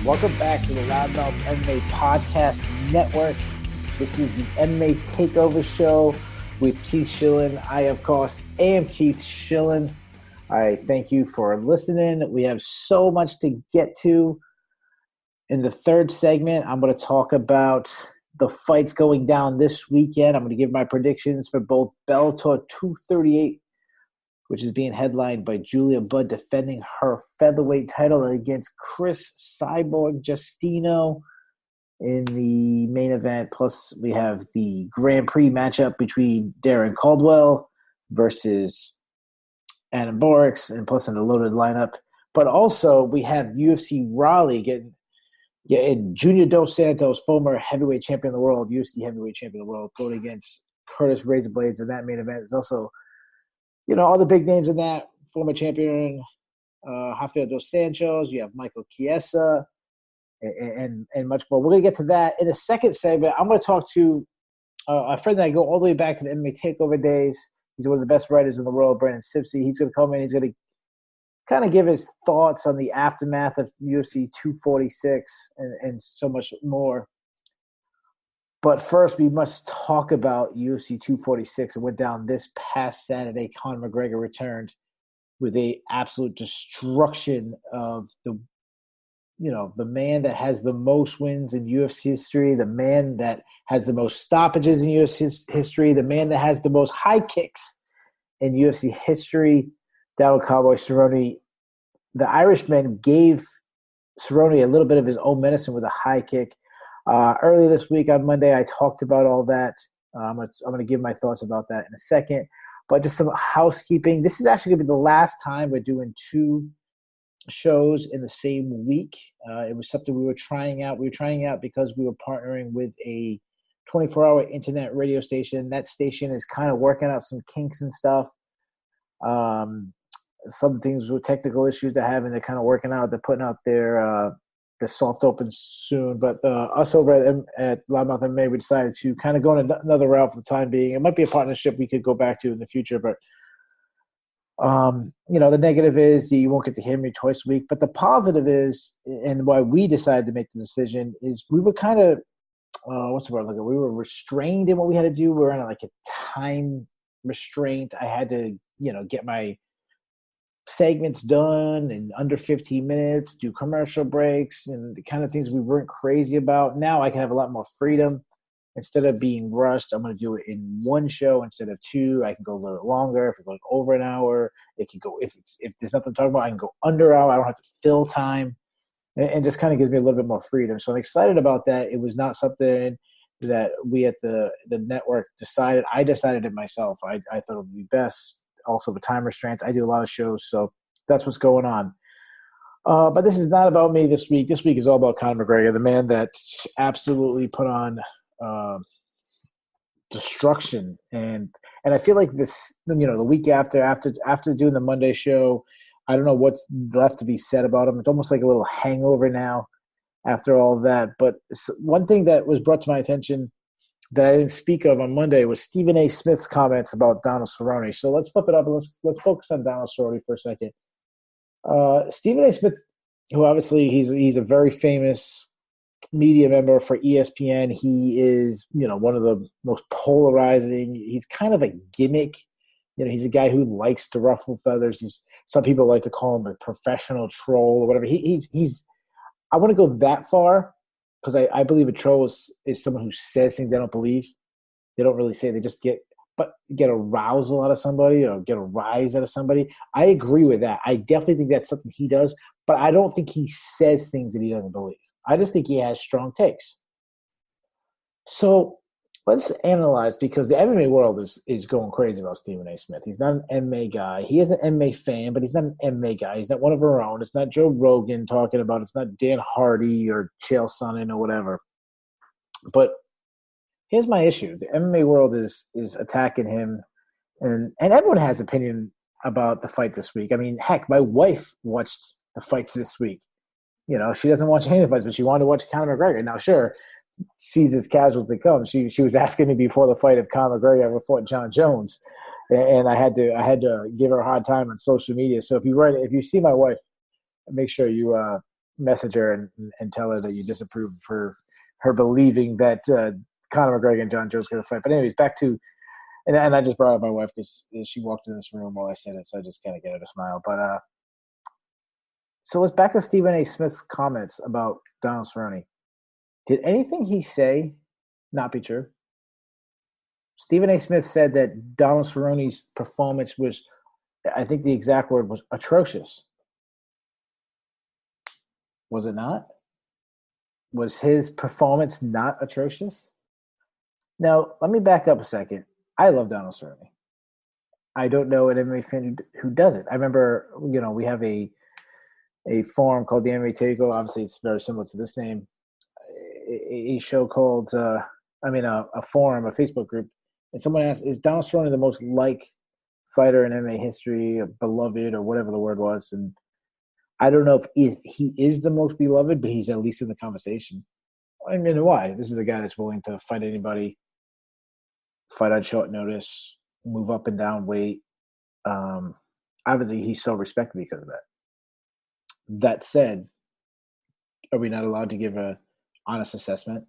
Welcome back to the Loudmouth MMA Podcast Network. This is the MMA Takeover Show with Keith Shillan. I, of course, am Keith Shillan. I thank you for listening. We have so much to get to. In the third segment, I'm going to talk about the fights going down this weekend. I'm going to give my predictions for both Bellator 238, which is being headlined by Julia Budd defending her featherweight title against Chris Cyborg Justino in the main event. Plus, we have the Grand Prix matchup between Darren Caldwell versus Adam Borics, and plus in the loaded lineup. But also, we have UFC Raleigh and Junior Dos Santos, former heavyweight champion of the world, UFC heavyweight champion of the world, going against Curtis Razorblades in that main event. There's also, all the big names in that, former champion Rafael Dos Santos, you have Michael Chiesa, and much more. We're going to get to that. In the second segment, I'm going to talk to a friend that I go all the way back to the MMA Takeover days. He's one of the best writers in the world, Brandon Sibcy. He's going to come in. He's going to kind of give his thoughts on the aftermath of UFC 246 and so much more. But first, we must talk about UFC 246. It went down this past Saturday. Conor McGregor returned with a absolute destruction of the man that has the most wins in UFC history, the man that has the most stoppages in UFC history, the man that has the most high kicks in UFC history, down with Cowboy Cerrone. The Irishman gave Cerrone a little bit of his own medicine with a high kick. Earlier this week on Monday, I talked about all that. I'm going to give my thoughts about that in a second. But just some housekeeping. This is actually going to be the last time we're doing two shows in the same week. It was something we were trying out. We were trying out because we were partnering with a 24-hour internet radio station. That station is kind of working out some kinks and stuff. Some things with technical issues they're having, they're kind of working out. They're putting out their soft open soon. But us over at Loudmouth MMA, we decided to kind of go in another route for the time being. It might be a partnership we could go back to in the future, but the negative is you won't get to hear me twice a week. But the positive is, and why we decided to make the decision, is we were kind of, what's the word? We were restrained in what we had to do. We were on like a time restraint. I had to, get my segments done in under 15 minutes, do commercial breaks, and the kind of things we weren't crazy about. Now I can have a lot more freedom. Instead of being rushed, I'm going to do it in one show instead of two. I can go a little bit longer. If it's going over an hour, it can go. If there's nothing to talk about, I can go under an hour. I don't have to fill time, and just kind of gives me a little bit more freedom. So I'm excited about that. It was not something that we at the network decided. I decided it myself. I thought it would be best. Also, with time restraints, I do a lot of shows, so that's what's going on. But this is not about me this week. This week is all about Conor McGregor, the man that absolutely put on destruction. And I feel like this, the week after doing the Monday show, I don't know what's left to be said about him. It's almost like a little hangover now after all of that. But one thing that was brought to my attention that I didn't speak of on Monday was Stephen A. Smith's comments about Donald Cerrone. So let's flip it up and let's focus on Donald Cerrone for a second. Stephen A. Smith, who obviously he's a very famous media member for ESPN. He is, one of the most polarizing. He's kind of a gimmick. He's a guy who likes to ruffle feathers. Some people like to call him a professional troll or whatever. I want to go that far because I believe a troll is someone who says things they don't believe. They don't really say. They just get arousal out of somebody or get a rise out of somebody. I agree with that. I definitely think that's something he does, but I don't think he says things that he doesn't believe. I just think he has strong takes. So let's analyze, because the MMA world is going crazy about Stephen A. Smith. He's not an MMA guy. He is an MMA fan, but he's not an MMA guy. He's not one of our own. It's not Joe Rogan talking about it. It's not Dan Hardy or Chael Sonnen or whatever. But here's my issue. The MMA world is attacking him, and everyone has opinion about the fight this week. I mean, heck, my wife watched the fights this week. She doesn't watch any of the fights, but she wanted to watch Conor McGregor. Now, sure, she's as casual as it comes. She was asking me before the fight if Conor McGregor ever fought John Jones, and I had to give her a hard time on social media. So if you see my wife, make sure you message her and tell her that you disapprove of her believing that Conor McGregor and John Jones going to fight. But anyways, back to and I just brought up my wife because she walked in this room while I said it, so I just kind of gave her a smile. But so let's back to Stephen A. Smith's comments about Donald Cerrone. Did anything he say not be true? Stephen A. Smith said that Donald Cerrone's performance was, I think the exact word was atrocious. Was it not? Was his performance not atrocious? Now, let me back up a second. I love Donald Cerrone. I don't know an MMA fan who doesn't. I remember, we have a forum called the MMA Takeover. Obviously, it's very similar to this name. A show called, a forum, a Facebook group. And someone asked, is Donald Cerrone the most liked fighter in MMA history, or beloved, or whatever the word was? And I don't know if he is the most beloved, but he's at least in the conversation. I mean, why? This is a guy that's willing to fight anybody, fight on short notice, move up and down weight. Obviously, he's so respected because of that. That said, are we not allowed to give an honest assessment?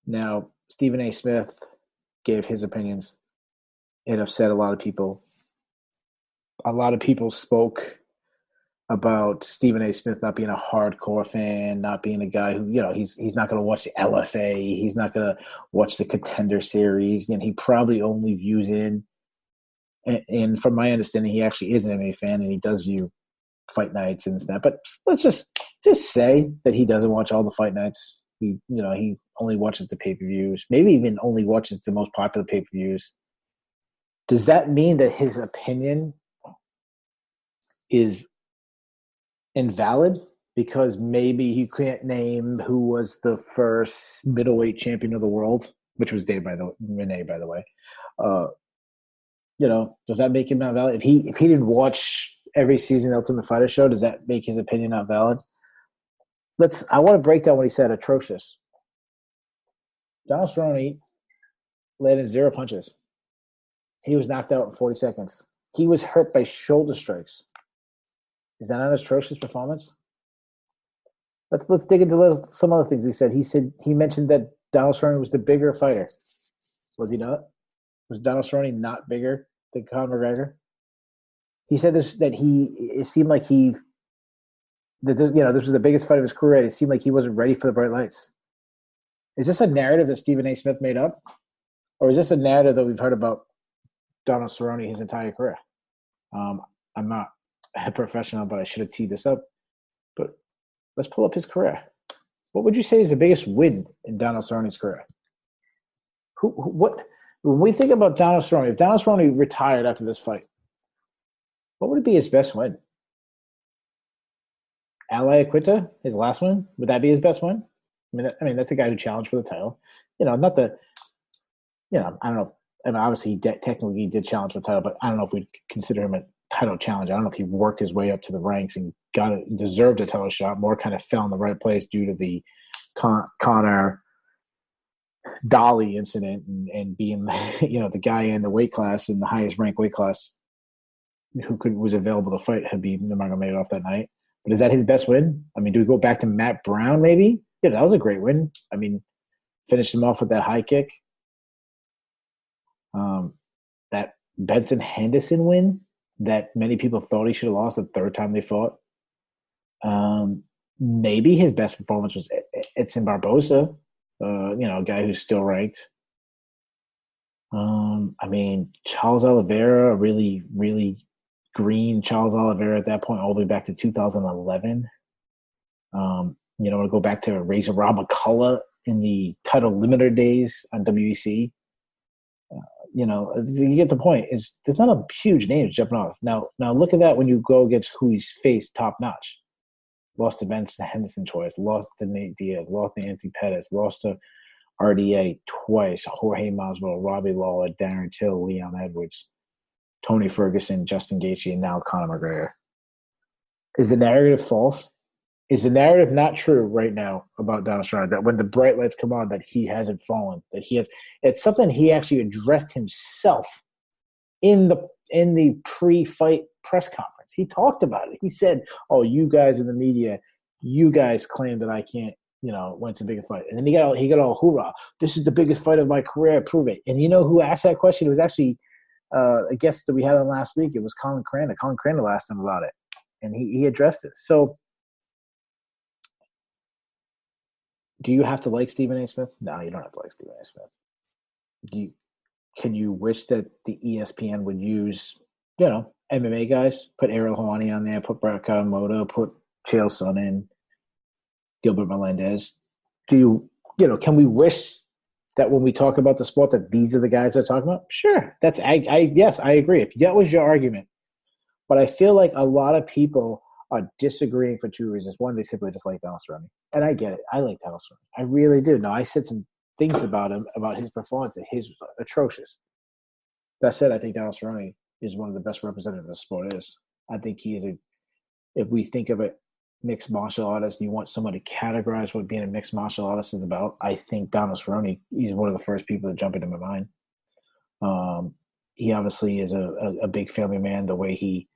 Now, Stephen A. Smith gave his opinions. It upset a lot of people. A lot of people spoke about Stephen A. Smith not being a hardcore fan, not being a guy who, he's not going to watch the LFA. He's not going to watch the Contender Series. And he probably only views in. And from my understanding, he actually is an MMA fan, and he does view fight nights and stuff. But let's just say that he doesn't watch all the fight nights. He only watches the pay-per-views, maybe even only watches the most popular pay-per-views. Does that mean that his opinion is invalid because maybe he can't name who was the first middleweight champion of the world, which was Renee, by the way? Does that make him not valid? If he didn't watch every season of the Ultimate Fighter show, does that make his opinion not valid? I want to break down what he said. Atrocious. Donald Cerrone landed 0 punches. He was knocked out in 40 seconds. He was hurt by shoulder strikes. Is that not an atrocious performance? Let's dig into some other things he said. He mentioned that Donald Cerrone was the bigger fighter. Was he not? Was Donald Cerrone not bigger than Conor McGregor? He said this it seemed like this was the biggest fight of his career. It seemed like he wasn't ready for the bright lights. Is this a narrative that Stephen A. Smith made up? Or is this a narrative that we've heard about Donald Cerrone his entire career? I'm not a professional, but I should have teed this up. But let's pull up his career. What would you say is the biggest win in Donald Cerrone's career? When we think about Donald Cerrone, if Donald Cerrone retired after this fight, what would be his best win? Ally Aquita, his last win? Would that be his best win? I mean, that's a guy who challenged for the title. I don't know. And obviously, he technically did challenge for the title, but I don't know if we'd consider him a title challenge. I don't know if he worked his way up to the ranks and deserved a title shot. More kind of fell in the right place due to the Conor Dolly incident and being, the guy in the weight class, in the highest ranked weight class, who was available to fight Habib Nurmagomedov that night. But is that his best win? I mean, do we go back to Matt Brown maybe? Yeah, that was a great win. I mean, finished him off with that high kick. That Benson Henderson win that many people thought he should have lost the third time they fought. Maybe his best performance was Edson Barboza, a guy who's still ranked. Charles Oliveira, really, really green Charles Oliveira at that point, all the way back to 2011. To go back to Razor Rob McCullough in the title limiter days on WEC. You get the point. There's not a huge name jumping off. Now look at that when you go against who he's faced top notch. Lost to Benson Henderson twice, lost to Nate Diaz, lost to Anthony Pettis, lost to RDA twice, Jorge Masvidal, Robbie Lawler, Darren Till, Leon Edwards, Tony Ferguson, Justin Gaethje, and now Conor McGregor. Is the narrative false? Is the narrative not true right now about Donald Cerrone, that when the bright lights come on, that he hasn't fallen, that he has? It's something he actually addressed himself in the pre-fight press conference. He talked about it. He said, "Oh, you guys in the media, you guys claim that I can't, when it's a bigger fight. And then he got all hoorah. This is the biggest fight of my career. Prove it. And you know who asked that question? It was actually a guest that we had on last week. It was Colin Crandall. Colin Crandall asked him about it, and he addressed it. So, do you have to like Stephen A. Smith? No, you don't have to like Stephen A. Smith. Can you wish that the ESPN would use, MMA guys, put Ariel Helwani on there, put Brett Kawamoto, put Chael Sonnen, Gilbert Melendez? Can we wish that when we talk about the sport that these are the guys they're talking about? Sure. Yes, I agree. If that was your argument. But I feel like a lot of people are disagreeing for two reasons. One, they simply just like Donald Cerrone. And I get it. I like Donald Cerrone. I really do. Now, I said some things about him, about his performance, that his atrocious. That said, I think Donald Cerrone is one of the best representatives the sport is. I think he is if we think of it, mixed martial artist, and you want someone to categorize what being a mixed martial artist is about, I think Donald Cerrone is one of the first people that jump into my mind. He obviously is a big family man, the way he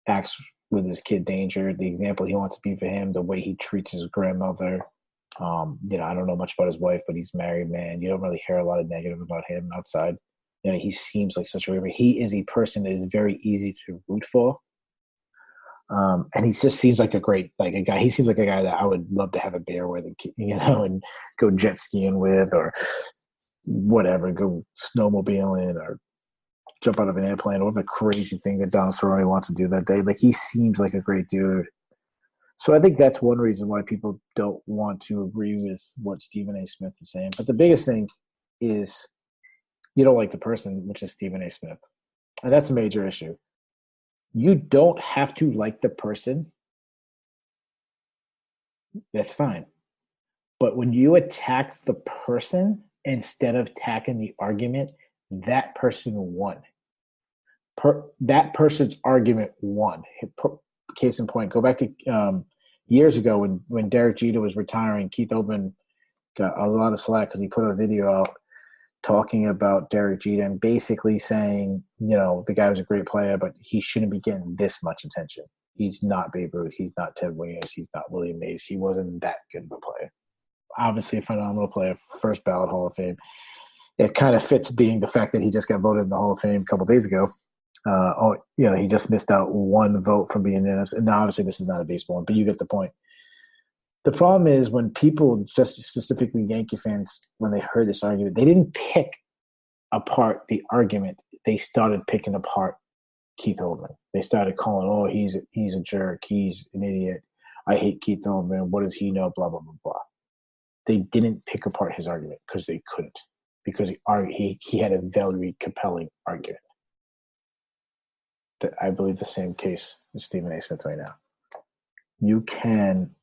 acts with his kid Danger, the example he wants to be for him, the way he treats his grandmother. I don't know much about his wife, but he's a married man. You don't really hear a lot of negative about him outside. He seems like such a he is a person that is very easy to root for. And he just seems like a guy. He seems like a guy that I would love to have a beer with, and go jet skiing with, or whatever, go snowmobiling, or jump out of an airplane, or whatever crazy thing that Donald Cerrone wants to do that day. Like, he seems like a great dude. So I think that's one reason why people don't want to agree with what Stephen A. Smith is saying. But the biggest thing is you don't like the person, which is Stephen A. Smith. And that's a major issue. You don't have to like the person. That's fine. But when you attack the person instead of attacking the argument, that person won. That person's argument won. Case in point, go back to years ago when Derek Jeter was retiring. Keith Open got a lot of slack because he put a video out talking about Derek Jeter and basically saying, the guy was a great player, but he shouldn't be getting this much attention. He's not Babe Ruth. He's not Ted Williams. He's not Willie Mays. He wasn't that good of a player. Obviously a phenomenal player, first ballot Hall of Fame. It kind of fits being the fact that he just got voted in the Hall of Fame a couple of days ago. He just missed out one vote from being in it. And now, obviously, this is not a baseball, but you get the point. The problem is when people, just specifically Yankee fans, when they heard this argument, they didn't pick apart the argument. They started picking apart Keith Oldman. They started calling, he's a jerk. He's an idiot. I hate Keith Oldman. What does he know? Blah, blah, blah, blah. They didn't pick apart his argument because they couldn't. Because he had a very compelling argument. That I believe the same case with Stephen A. Smith right now. You can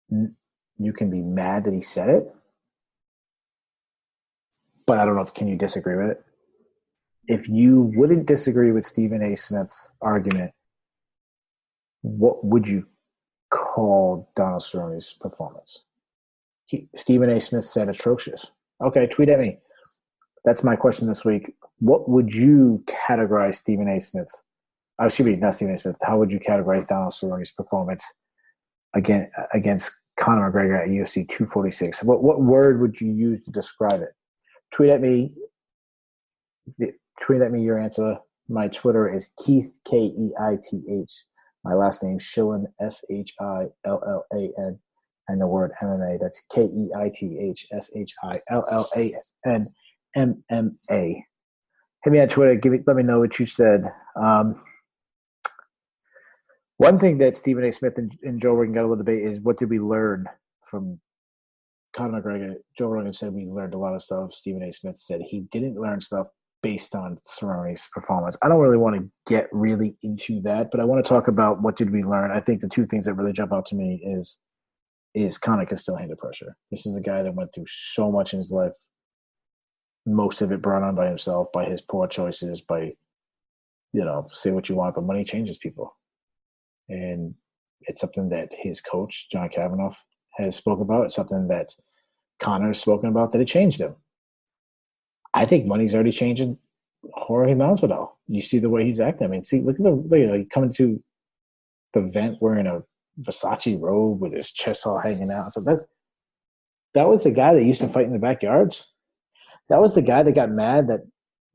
be mad that he said it, but I don't know can you disagree with it? If you wouldn't disagree with Stephen A. Smith's argument, what would you call Donald Cerrone's performance? Stephen A. Smith said atrocious. Okay, tweet at me. That's my question this week. What would you categorize Stephen A. Smith's? Excuse me, not Stephen A. Smith. How would you categorize Donald Cerrone's performance against Conor McGregor at UFC 246? What word would you use to describe it? Tweet at me your answer. My Twitter is Keith, Keith. My last name, Shillan, Shillan, and the word MMA. That's Keith, Shillan, MMA. Hit me on Twitter. Let me know what you said. One thing that Stephen A. Smith and Joe Rogan got a little debate is what did we learn from Conor McGregor? Joe Rogan said we learned a lot of stuff. Stephen A. Smith said he didn't learn stuff based on Cerrone's performance. I don't really want to get really into that, but I want to talk about what did we learn. I think the two things that really jump out to me is Conor can still handle pressure. This is a guy that went through so much in his life. Most of it brought on by himself, by his poor choices, by, say what you want, but money changes people. And it's something that his coach, John Kavanaugh, has spoken about. It's something that Conor has spoken about, that it changed him. I think money's already changing Jorge Masvidal. You see the way he's acting. I mean, look at he's coming to the event wearing a Versace robe with his chest all hanging out. So that was the guy that used to fight in the backyards. That was the guy that got mad that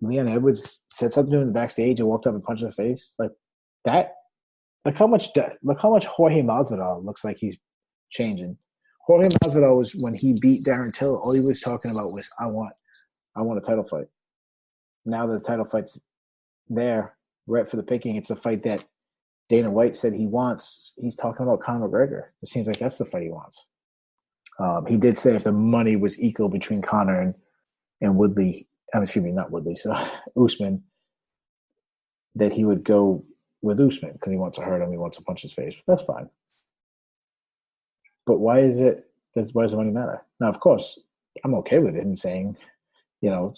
Leon Edwards said something to him in the backstage and walked up and punched him in the face. Like that. Look how much Jorge Masvidal looks like he's changing. Jorge Masvidal was when he beat Darren Till. All he was talking about was I want a title fight. Now that the title fight's there, right for the picking, it's the fight that Dana White said he wants. He's talking about Conor McGregor. It seems like that's the fight he wants. He did say if the money was equal between Conor and Woodley, not Woodley, so Usman, that he would go with Usman because he wants to hurt him, he wants to punch his face. That's fine. But why does the money matter? Now, of course, I'm okay with him saying,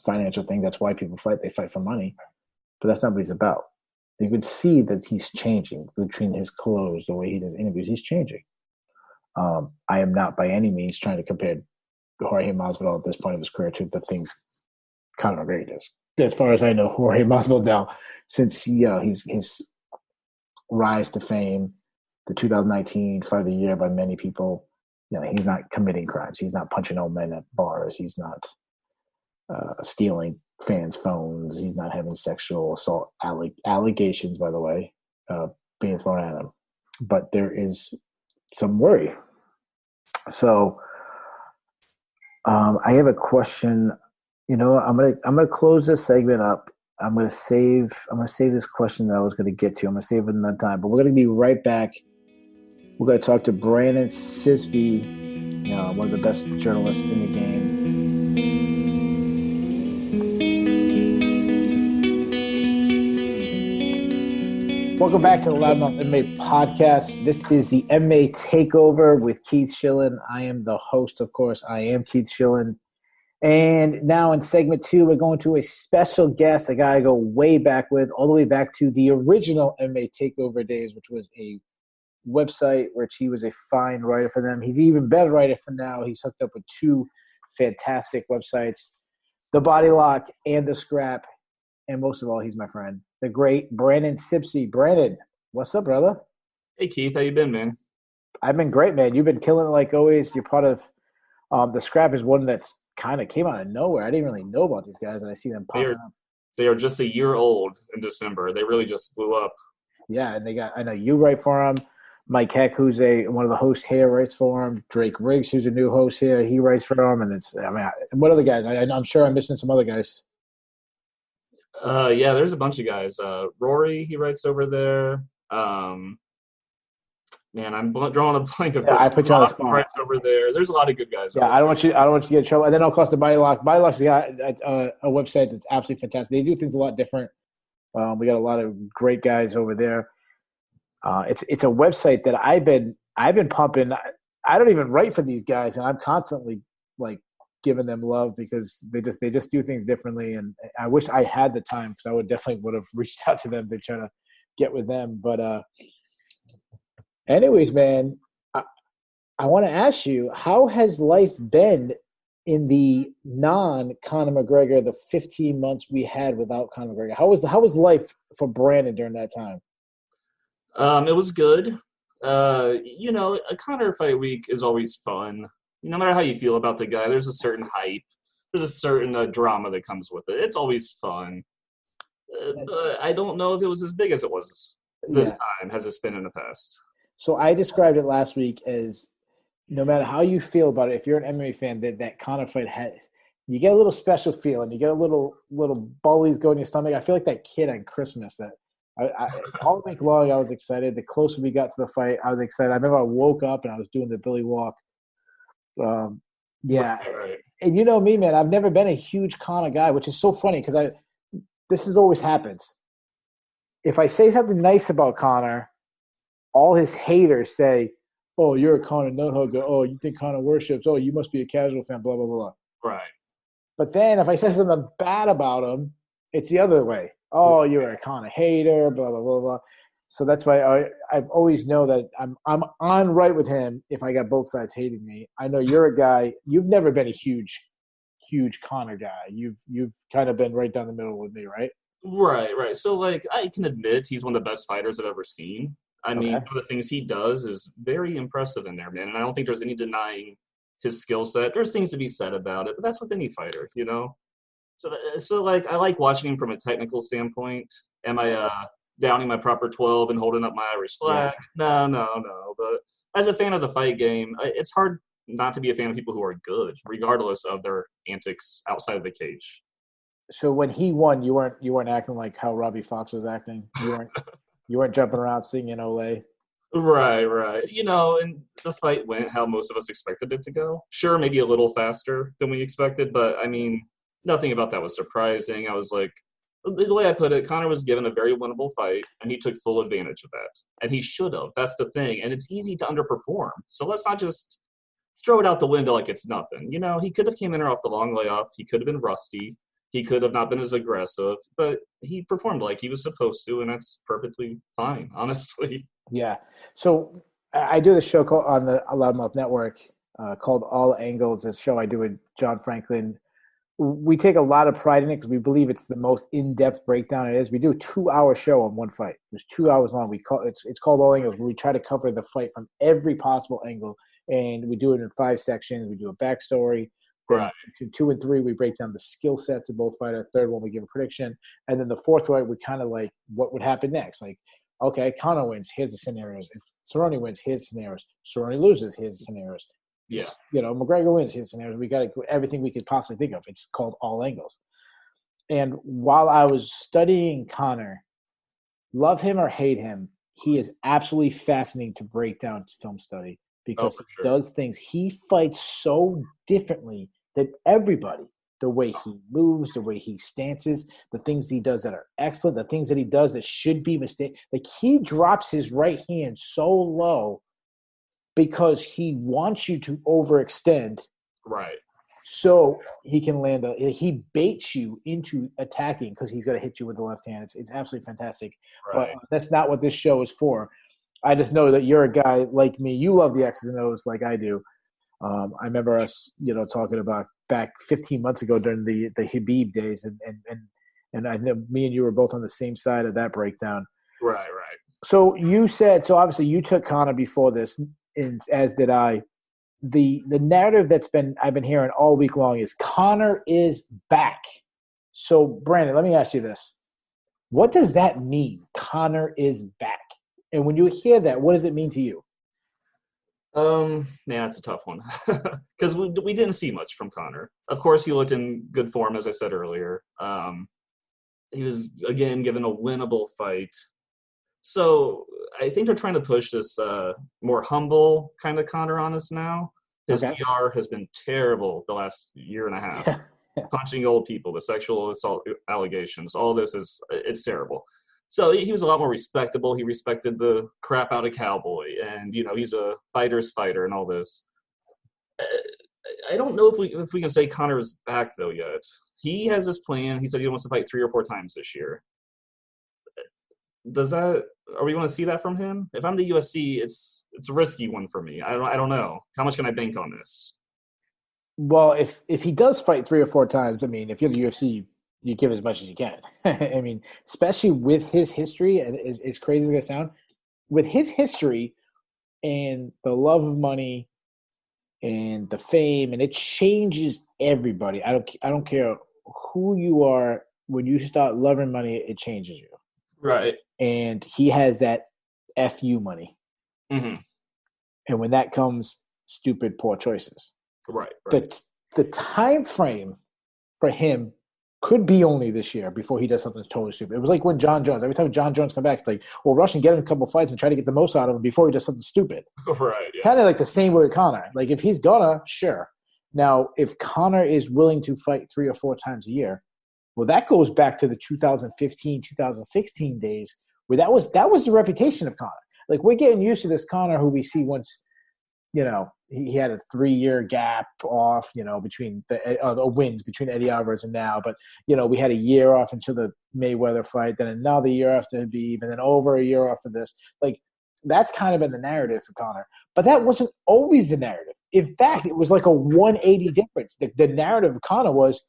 financial thing. That's why people fight. They fight for money. But that's not what he's about. You can see that he's changing between his clothes, the way he does interviews. He's changing. I am not by any means trying to compare Jorge Masvidal at this point of his career to the things Conor McGregor does. As far as I know, Jorge Masvidal now, since his rise to fame, the 2019 Fight of the Year by many people, he's not committing crimes. He's not punching old men at bars. He's not stealing fans' phones. He's not having sexual assault allegations, by the way, being thrown at him. But there is some worry. So I have a question. I'm gonna close this segment up. I'm gonna save this question that I was gonna get to. I'm gonna save it another time. But we're gonna be right back. We're gonna talk to Brandon Sibcy, one of the best journalists in the game. Welcome back to the Loudmouth MMA podcast. This is the MMA Takeover with Keith Shillan. I am the host, of course. I am Keith Shillan. And now in segment 2, we're going to a special guest, a guy I go way back with, all the way back to the original MMA Takeover days, which was a website which he was a fine writer for them. He's an even better writer for now. He's hooked up with 2 fantastic websites, the Bodylock and the Scrap. And most of all, he's my friend, the great Brandon Sibcy. Brandon, what's up, brother? Hey, Keith. How you been, man? I've been great, man. You've been killing it like always. You're part of the Scrap is one that's kind of came out of nowhere. I didn't really know about these guys, and I see them popping up. They are just a year old in December. They really just blew up. Yeah, and I know you write for them. Mike Heck, who's one of the hosts here, writes for him. Drake Riggs, who's a new host here, he writes for them. And what other guys? I'm sure I'm missing some other guys. Yeah, there's a bunch of guys. Rory, he writes over there. Man, I'm drawing a blank of. Yeah, I put you on the spot. Writes over there. There's a lot of good guys. Yeah, I don't want you to get in trouble. And then of course the Bodylock. Bodylock's a website that's absolutely fantastic. They do things a lot different. We got a lot of great guys over there. It's a website that I've been pumping. I don't even write for these guys, and I'm constantly like giving them love because they just do things differently. And I wish I had the time because I would have reached out to them to try to get with them. But anyways, man, I want to ask you, how has life been in the non-Conor McGregor, the 15 months we had without Conor McGregor? How was life for Brandon during that time? It was good. A Conor fight week is always fun. No matter how you feel about the guy, there's a certain hype. There's a certain drama that comes with it. It's always fun. But I don't know if it was as big as it was this time, has it been in the past. So I described it last week as no matter how you feel about it, if you're an MMA fan, that Conor fight you get a little special feeling. You get a little bullies go in your stomach. I feel like that kid on Christmas that all week long I was excited. The closer we got to the fight, I was excited. I remember I woke up and I was doing the Billy Walk. Right. And you know me, man, I've never been a huge Conor guy, which is so funny because this is always happens. If I say something nice about Conor, all his haters say, "Oh, you're a Conor nut hugger. Oh, you think Conor worships. Oh, you must be a casual fan, blah, blah, blah." Right. But then if I say something bad about him, it's the other way. "Oh, you're a Conor hater, blah, blah, blah, blah." So that's why I've always know that I'm on right with him if I got both sides hating me. I know you're a guy. You've never been a huge Conor guy. You've kind of been right down the middle with me, right? Right. So, I can admit he's one of the best fighters I've ever seen. I mean, Okay. some of the things he does is very impressive in there, man. And I don't think there's any denying his skill set. There's things to be said about it, but that's with any fighter, you know? So like, I like watching him from a technical standpoint. Am I downing my proper 12 and holding up my Irish Yeah. flag? No. But as a fan of the fight game, it's hard not to be a fan of people who are good, regardless of their antics outside of the cage. So when he won, you weren't acting like how Robbie Fox was acting. You weren't jumping around singing Olay. Right. You know, and the fight went how most of us expected it to go. Sure, maybe a little faster than we expected, but I mean, nothing about that was surprising. I was like, the way I put it, Conor was given a very winnable fight, and he took full advantage of that. And he should have. That's the thing. And it's easy to underperform. So let's not just throw it out the window like it's nothing. You know, he could have came in off the long layoff. He could have been rusty. He could have not been as aggressive, but he performed like he was supposed to, and that's perfectly fine, honestly. Yeah. So I do this show on the Loudmouth Network called All Angles. This show I do with John Franklin. We take a lot of pride in it because we believe it's the most in-depth breakdown it is. We do a 2-hour show on one fight. It's 2 hours long. It's called All Angles, where we try to cover the fight from every possible angle, and we do it in 5 sections. We do a backstory. Then Right. section 2 and 3, we break down the skill sets of both fighters. Third one, we give a prediction, and then the fourth one, we kind of like what would happen next. Like, okay, Conor wins. Here's the scenarios. If Cerrone wins, here's the scenarios. Cerrone loses. Here's the scenarios. Yeah. You know, McGregor wins his scenarios. We got everything we could possibly think of. It's called All Angles. And while I was studying Conor, love him or hate him, he is absolutely fascinating to break down film study because for he sure. does things. He fights so differently than everybody. The way he moves, the way he stances, the things he does that are excellent, the things that he does that should be mistake. Like he drops his right hand so low because he wants you to overextend Right. so he can land he baits you into attacking because he's going to hit you with the left hand. It's absolutely fantastic. Right. But that's not what this show is for. I just know that you're a guy like me. You love the X's and O's like I do. I remember us, talking about back 15 months ago during the Habib days, and I know me and you were both on the same side of that breakdown. Right. So you said, so obviously you took Conor before this, and as did I. The narrative I've been hearing all week long is Conor is back. So Brandon, let me ask you this: what does that mean? Conor is back, and when you hear that, what does it mean to you? Man, that's a tough one because we didn't see much from Conor. Of course, he looked in good form, as I said earlier. He was again given a winnable fight. So I think they're trying to push this more humble kind of Conor on us now. His Okay. PR has been terrible the last year and a half. Punching old people, the sexual assault allegations, all this it's terrible. So he was a lot more respectable. He respected the crap out of Cowboy, and he's a fighter's fighter and all this. I don't know if we can say Conor is back though yet. He has this plan. He said he wants to fight 3 or 4 times this year. Are we going to see that from him? If I'm the UFC, it's a risky one for me. I don't know. How much can I bank on this? Well, if he does fight 3 or 4 times, I mean, if you're the UFC, you give as much as you can. I mean, especially with his history, and as crazy as it sounds, with his history and the love of money and the fame, and it changes everybody. I don't care who you are. When you start loving money, it changes you. Right. And he has that FU money. Mm-hmm. And when that comes, stupid, poor choices. Right. The time frame for him could be only this year before he does something totally stupid. It was like when John Jones. Every time John Jones come back, it's like, well, rush and get him a couple fights and try to get the most out of him before he does something stupid. Right. Yeah. Kind of like the same way with Conor. Like if he's gonna, sure. Now, if Conor is willing to fight 3 or 4 times a year, well, that goes back to the 2015, 2016 days where that was the reputation of Conor. Like we're getting used to this Conor who we see once, he had a 3-year gap off, between the wins between Eddie Alvarez and now. But, we had a year off until the Mayweather fight, then another year after Habib, and then over a year off of this. Like that's kind of been the narrative for Conor. But that wasn't always the narrative. In fact, it was like a 180 difference. The narrative of Conor was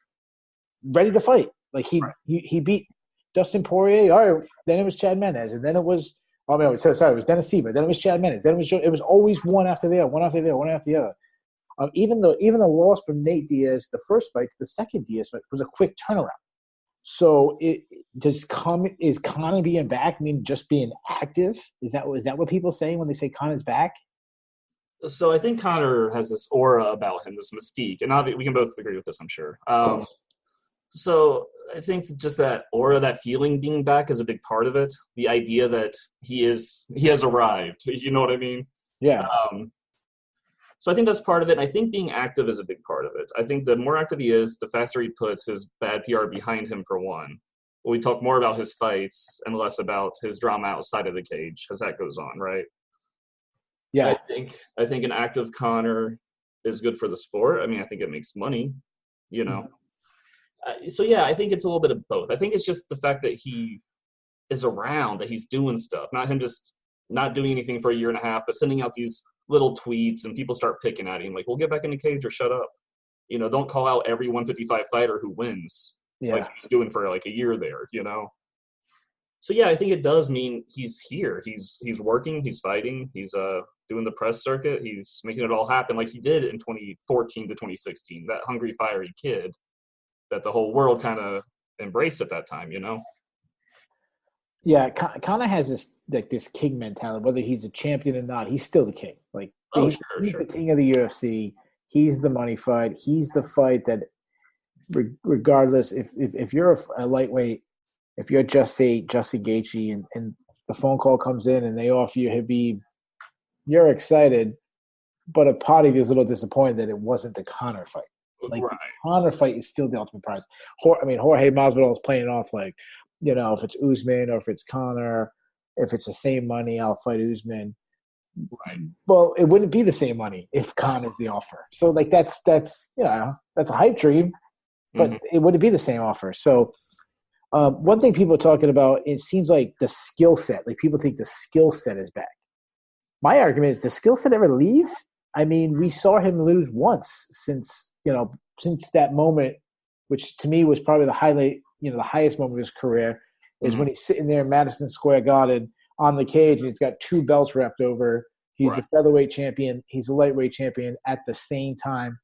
ready to fight. Like he beat Dustin Poirier. All right, then it was Chad Mendes, and then it was Oh man, sorry, it was Dennis Siver. Then it was Chad Mendes. Then it was always one after the other, one after the other, one after the other. Even the loss from Nate Diaz, the first fight to the second Diaz fight was a quick turnaround. So is Conor being back mean just being active? Is that what people saying when they say Conor's back? So I think Conor has this aura about him, this mystique, and we can both agree with this, I'm sure. So I think just that aura, that feeling being back is a big part of it. The idea that he has arrived. You know what I mean? Yeah. So I think that's part of it. I think being active is a big part of it. I think the more active he is, the faster he puts his bad PR behind him, for one. We talk more about his fights and less about his drama outside of the cage as that goes on, right? Yeah. I think an active Conor is good for the sport. I mean, I think it makes money, you know. So yeah, I think it's a little bit of both. I think it's just the fact that he is around, that he's doing stuff, not him just not doing anything for a year and a half, but sending out these little tweets and people start picking at him like, well, get back in the cage or shut up. You know, don't call out every 155 fighter who wins like he's doing for like a year there, you know? So yeah, I think it does mean he's here. He's working, he's fighting, he's doing the press circuit, he's making it all happen like he did in 2014 to 2016, that hungry, fiery kid that the whole world kind of embraced at that time, you know? Yeah, Conor has this king mentality. Whether he's a champion or not, he's still the king. Like, he's the king of the UFC. He's the money fight. He's the fight that, regardless, if you're a lightweight, if you're Jussie Gaethje, and the phone call comes in and they offer you Khabib, you're excited, but a part of you is a little disappointed that it wasn't the Conor fight. Like, the Conor fight is still the ultimate prize. Jorge Masvidal is playing off like, you know, if it's Usman or if it's Conor, if it's the same money, I'll fight Usman. Right. Well, it wouldn't be the same money if Conor's the offer. So, like, that's you know, that's a hype dream, but it wouldn't be the same offer. So, one thing people are talking about, it seems like the skill set. Like, people think the skill set is back. My argument is, the skill set ever leave? I mean, we saw him lose once since that moment, which to me was probably the highlight. You know, the highest moment of his career is when he's sitting there in Madison Square Garden on the cage and he's got two belts wrapped over. He's a featherweight champion. He's a lightweight champion at the same time.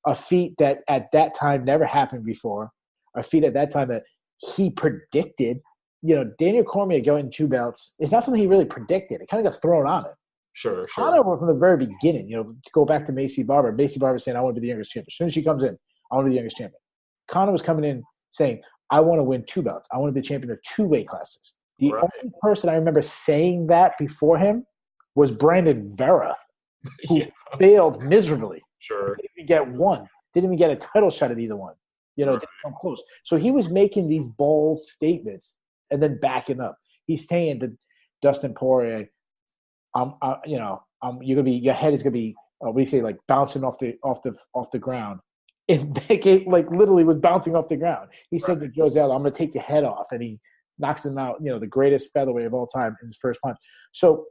A feat that at that time never happened before. A feat at that time that he predicted. You know, Daniel Cormier going two belts. It's not something he really predicted. It kind of got thrown on him. Sure. Conor from the very beginning, you know, to go back to Macy Barber. Macy Barber saying, I want to be the youngest champion. As soon as she comes in, I want to be the youngest champion. Conor was coming in saying, I want to win two belts. I want to be champion of two weight classes. The only person I remember saying that before him was Brandon Vera, who failed miserably. Sure. Didn't even get one. Didn't even get a title shot at either one. You know, didn't come close. So he was making these bold statements and then backing up. He's saying to Dustin Poirier, your head is gonna be, what do you say, like bouncing off the ground. It like literally was bouncing off the ground. He said to Joe Zallo, I'm going to take your head off. And he knocks him out, you know, the greatest featherweight of all time in his first punch. So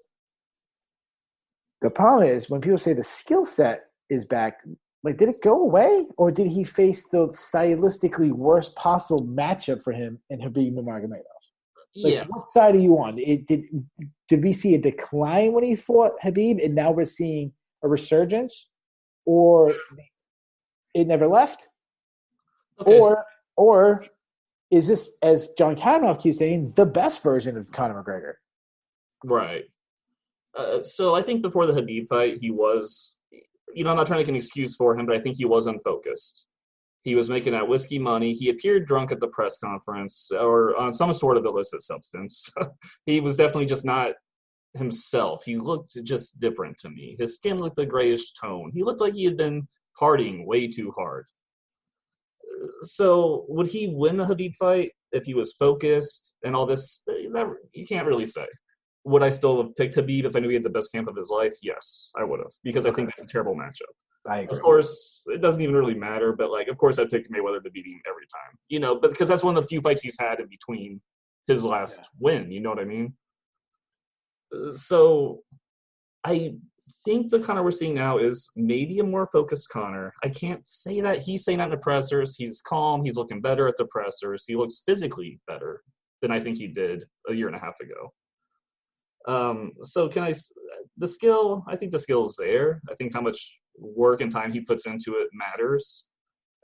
the problem is when people say the skill set is back, like, did it go away? Or did he face the stylistically worst possible matchup for him in Khabib Nurmagomedov? Like, what side are you on? Did we see a decline when he fought Khabib and now we're seeing a resurgence? Or it never left? Okay, or is this, as John Kavanaugh keeps saying, the best version of Conor McGregor? Right. So I think before the Khabib fight, he was, you know, I'm not trying to make an excuse for him, but I think he was unfocused. He was making that whiskey money. He appeared drunk at the press conference or on some sort of illicit substance. He was definitely just not himself. He looked just different to me. His skin looked a grayish tone. He looked like he had been partying way too hard. So would he win the Khabib fight if he was focused and all this? You can't really say. Would I still have picked Khabib if I knew he had the best camp of his life? Yes, I would have, because I think that's a terrible matchup. I agree. Of course, it doesn't even really matter, but, like, of course I'd pick Mayweather to beat him every time. You know, but because that's one of the few fights he's had in between his last win, you know what I mean? So I think the Conor we're seeing now is maybe a more focused Conor. I can't say that. He's saying that in the pressers. He's calm. He's looking better at the pressers. He looks physically better than I think he did a year and a half ago. So the skill, I think the skill is there. I think how much work and time he puts into it matters.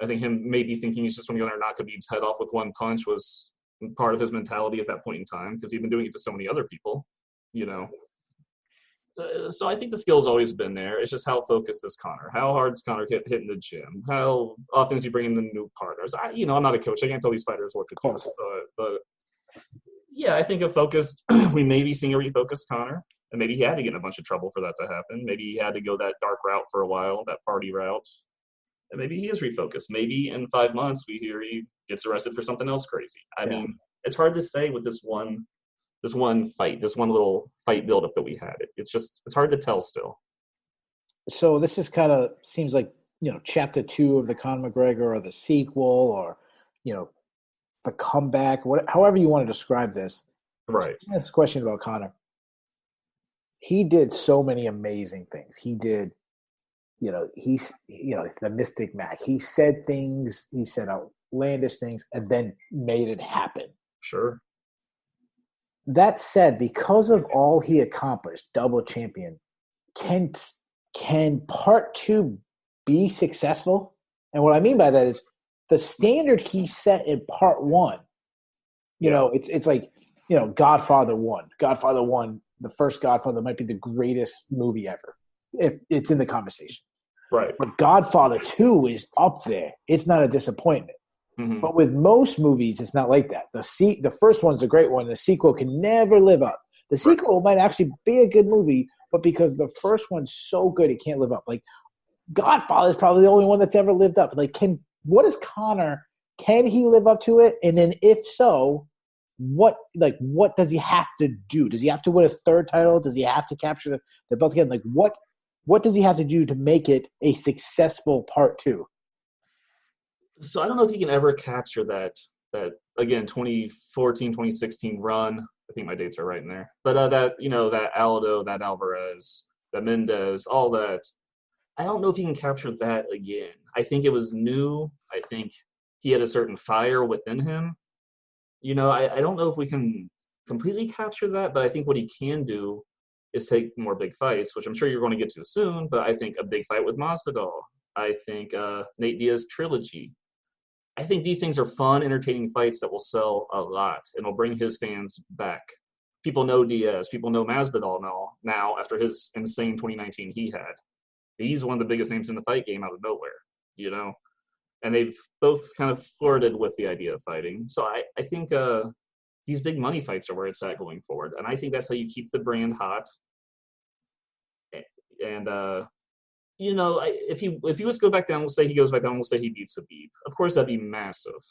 I think him maybe thinking he's just going to go there and knock Khabib's head off with one punch was part of his mentality at that point in time, because he'd been doing it to so many other people, you know. So I think the skill's always been there. It's just how focused is Conor? How hard is Conor hitting the gym? How often is he bringing in new partners? I'm not a coach. I can't tell these fighters what to do. But yeah, I think a focused, we may be seeing a refocused Conor. And maybe he had to get in a bunch of trouble for that to happen. Maybe he had to go that dark route for a while, that party route. And maybe he is refocused. Maybe in 5 months we hear he gets arrested for something else crazy. I mean, it's hard to say with this one fight, this one little fight buildup that we had. It's hard to tell still. So this is kind of seems like, chapter 2 of the Conor McGregor, or the sequel, or, the comeback, however you want to describe this. Right. That's a question about Conor. He did so many amazing things. He did, the Mystic Mac. He said things, he said outlandish things, and then made it happen. Sure. That said, because of all he accomplished, double champion, can part 2 be successful? And what I mean by that is the standard he set in part 1. It's like, Godfather 1. Godfather 1, the first Godfather, might be the greatest movie ever, if it's in the conversation. Right. But Godfather 2 is up there. It's not a disappointment. Mm-hmm. But with most movies, it's not like that. The first one's a great one. The sequel can never live up. The sequel might actually be a good movie, but because the first one's so good, it can't live up. Like, Godfather is probably the only one that's ever lived up. Like, what is Conor? Can he live up to it? And then if so, what does he have to do? Does he have to win a third title? Does he have to capture the belt again? Like, what does he have to do to make it a successful part 2? So I don't know if you can ever capture that again, 2014, 2016 run. I think my dates are right in there. But that Aldo, that Alvarez, that Mendez, all that. I don't know if you can capture that again. I think it was new. I think he had a certain fire within him. I don't know if we can completely capture that, but I think what he can do is take more big fights, which I'm sure you're going to get to soon. But I think a big fight with Masvidal. I think Nate Diaz trilogy. I think these things are fun, entertaining fights that will sell a lot and will bring his fans back. People know Diaz. People know Masvidal now after his insane 2019 he had. He's one of the biggest names in the fight game out of nowhere, And they've both kind of flirted with the idea of fighting. So I think these big money fights are where it's at going forward. And I think that's how you keep the brand hot. And if he was to go back down, we'll say he goes back down, we'll say he beats Khabib. Of course, that'd be massive.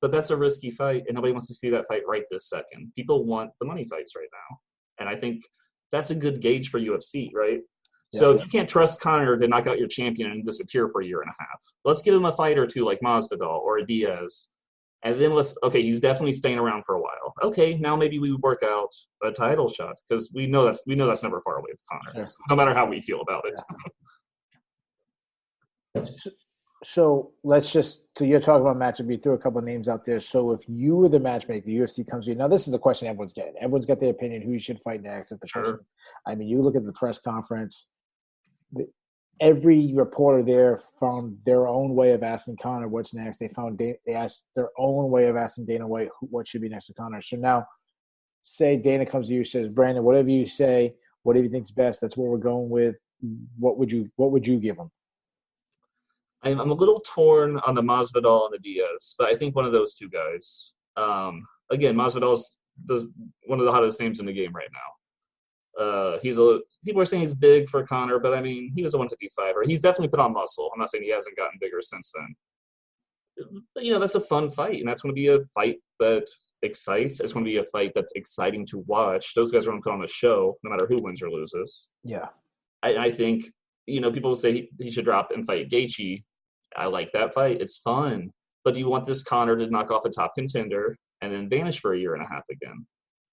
But that's a risky fight, and nobody wants to see that fight right this second. People want the money fights right now. And I think that's a good gauge for UFC, right? Yeah. So if you can't trust Conor to knock out your champion and disappear for a year and a half, let's give him a fight or two like Masvidal or a Diaz. And then he's definitely staying around for a while. Okay, now maybe we work out a title shot, because we know that's never far away with Conor, sure. No matter how we feel about it. Yeah. So you're talking about matchup. You threw a couple of names out there. So if you were the matchmaker, the UFC comes to you. Now, this is the question everyone's getting. Everyone's got their opinion who you should fight next. That's the question. I mean, you look at the press conference. Every reporter there found their own way of asking Conor what's next. They asked their own way of asking Dana White what should be next to Conor. So now, say Dana comes to you and says, Brandon, whatever you say, whatever you think's best, that's what we're going with. What would you give him? I'm a little torn on the Masvidal and the Diaz, but I think one of those two guys. Again, Masvidal's one of the hottest names in the game right now. People are saying he's big for Conor, but I mean, he was a 155er. He's definitely put on muscle. I'm not saying he hasn't gotten bigger since then. But, that's a fun fight, and that's going to be a fight that excites. It's going to be a fight that's exciting to watch. Those guys are going to put on a show, no matter who wins or loses. Yeah. I think, people say he should drop and fight Gaethje. I like that fight. It's fun. But do you want this Conor to knock off a top contender and then vanish for a year and a half again?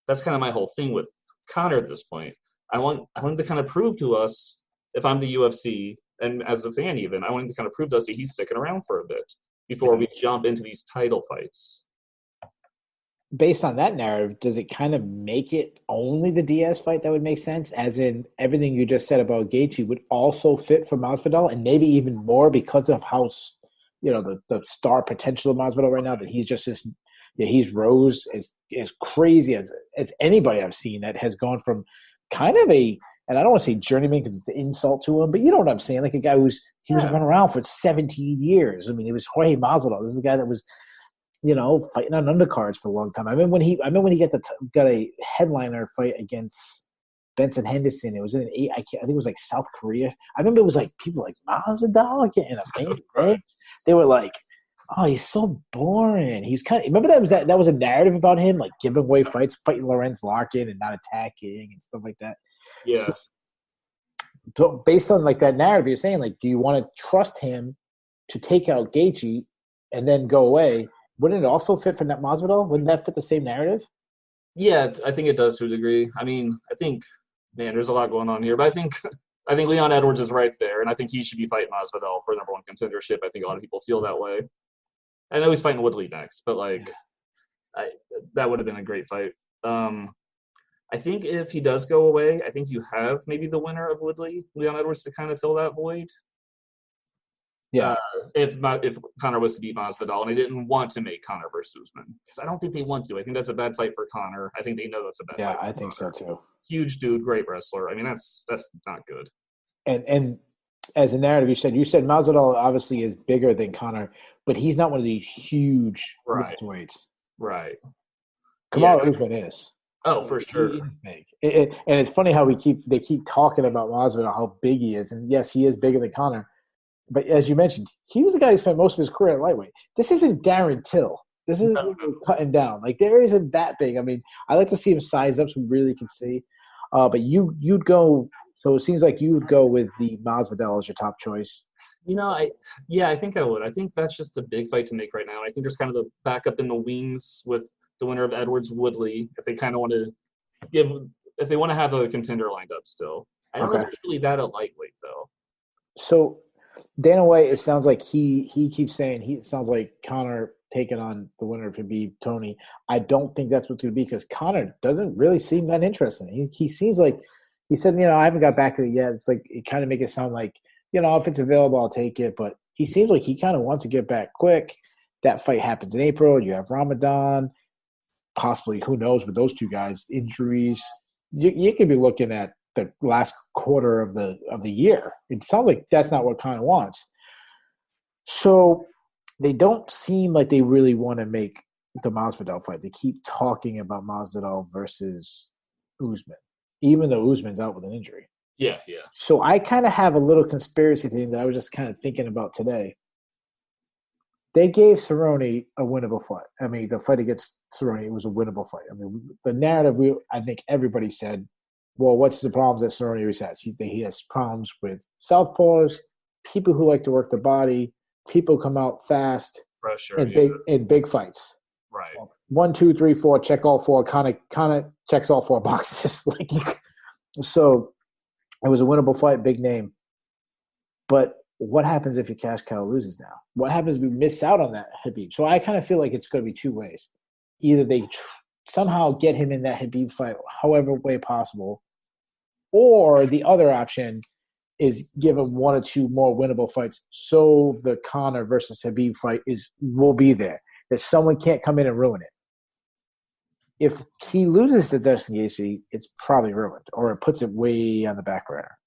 That's kind of my whole thing with Conor at this point. I want him to kind of prove to us, if I'm the UFC, and as a fan even, I want him to kind of prove to us that he's sticking around for a bit before we jump into these title fights. based on that narrative, does it kind of make it only the Diaz fight that would make sense? As in everything you just said about Gaethje would also fit for Masvidal, and maybe even more because of how the star potential of Masvidal right now. That he's just this, he's rose as crazy as anybody I've seen that has gone from kind of and I don't want to say journeyman because it's an insult to him, but you know what I'm saying, like a guy he was running around for 17 years. I mean, it was Jorge Masvidal. This is a guy that was, fighting on undercards for a long time. I remember when he got a headliner fight against Benson Henderson. It was in I think it was like South Korea. I remember it was like people like Masvidal getting a main event. They were like, "Oh, he's so boring." He was remember that was a narrative about him, like giving away fights, fighting Lorenz Larkin and not attacking and stuff like that. Yeah. So based on like that narrative, you're saying like, do you want to trust him to take out Gaethje and then go away? Wouldn't it also fit for Masvidal? Wouldn't that fit the same narrative? Yeah, I think it does to a degree. I mean, I think, man, there's a lot going on here, but I think Leon Edwards is right there, and I think he should be fighting Masvidal for number one contendership. I think a lot of people feel that way. I know he's fighting Woodley next, but that would have been a great fight. I think if he does go away, I think you have maybe the winner of Woodley, Leon Edwards, to kind of fill that void. Yeah. If Conor was to beat Masvidal, and I didn't want to make Conor versus Usman because I don't think they want to. I think that's a bad fight for Conor. I think they know that's a bad fight. Yeah, I think so too. Huge dude, great wrestler. I mean, that's not good. And as a narrative, you said Masvidal obviously is bigger than Conor, but he's not one of these huge weights. Right. Kamaru Usman is. Oh, for sure. He is big. And it's funny how they keep talking about Masvidal, how big he is. And yes, he is bigger than Conor. But as you mentioned, he was the guy who spent most of his career at lightweight. This isn't Darren Till. This isn't cutting down. Like, there isn't that big. I mean, I like to see him size up so we really can see. But you'd go – so it seems like you would go with the Masvidal as your top choice. I think I would. I think that's just a big fight to make right now. I think there's kind of a backup in the wings with the winner of Edwards Woodley if they kind of want to if they want to have a contender lined up still. I don't know if there's really that at lightweight, though. So – Dana White, it sounds like he keeps saying it sounds like Conor taking on the winner of Khabib, Tony. I don't think that's what's going to be because Conor doesn't really seem that interested. He seems like he said, I haven't got back to it yet. It's like it kind of make it sound like, if it's available, I'll take it. But he seems like he kind of wants to get back quick. That fight happens in April. You have Ramadan, possibly, who knows, with those two guys, injuries. You could be looking at the last quarter of the year. It sounds like that's not what Conor wants. So they don't seem like they really want to make the Masvidal fight. They keep talking about Masvidal versus Usman, even though Usman's out with an injury. Yeah. So I kind of have a little conspiracy thing that I was just kind of thinking about today. They gave Cerrone a winnable fight. I mean, the fight against Cerrone was a winnable fight. I mean, the narrative, I think everybody said, well, what's the problems that Cerrone always has? He has problems with southpaws, people who like to work the body, people come out fast, pressure, in big fights. Right. 1, 2, 3, 4, check all four. Kind of checks all four boxes. So it was a winnable fight, big name. But what happens if your cash cow loses now? What happens if we miss out on that Khabib? So I kind of feel like it's going to be two ways. Either they somehow get him in that Khabib fight, however way possible, or the other option is give him one or two more winnable fights so the Conor versus Khabib fight will be there, that someone can't come in and ruin it. If he loses to Dustin Gaethje, it's probably ruined, or it puts it way on the back burner.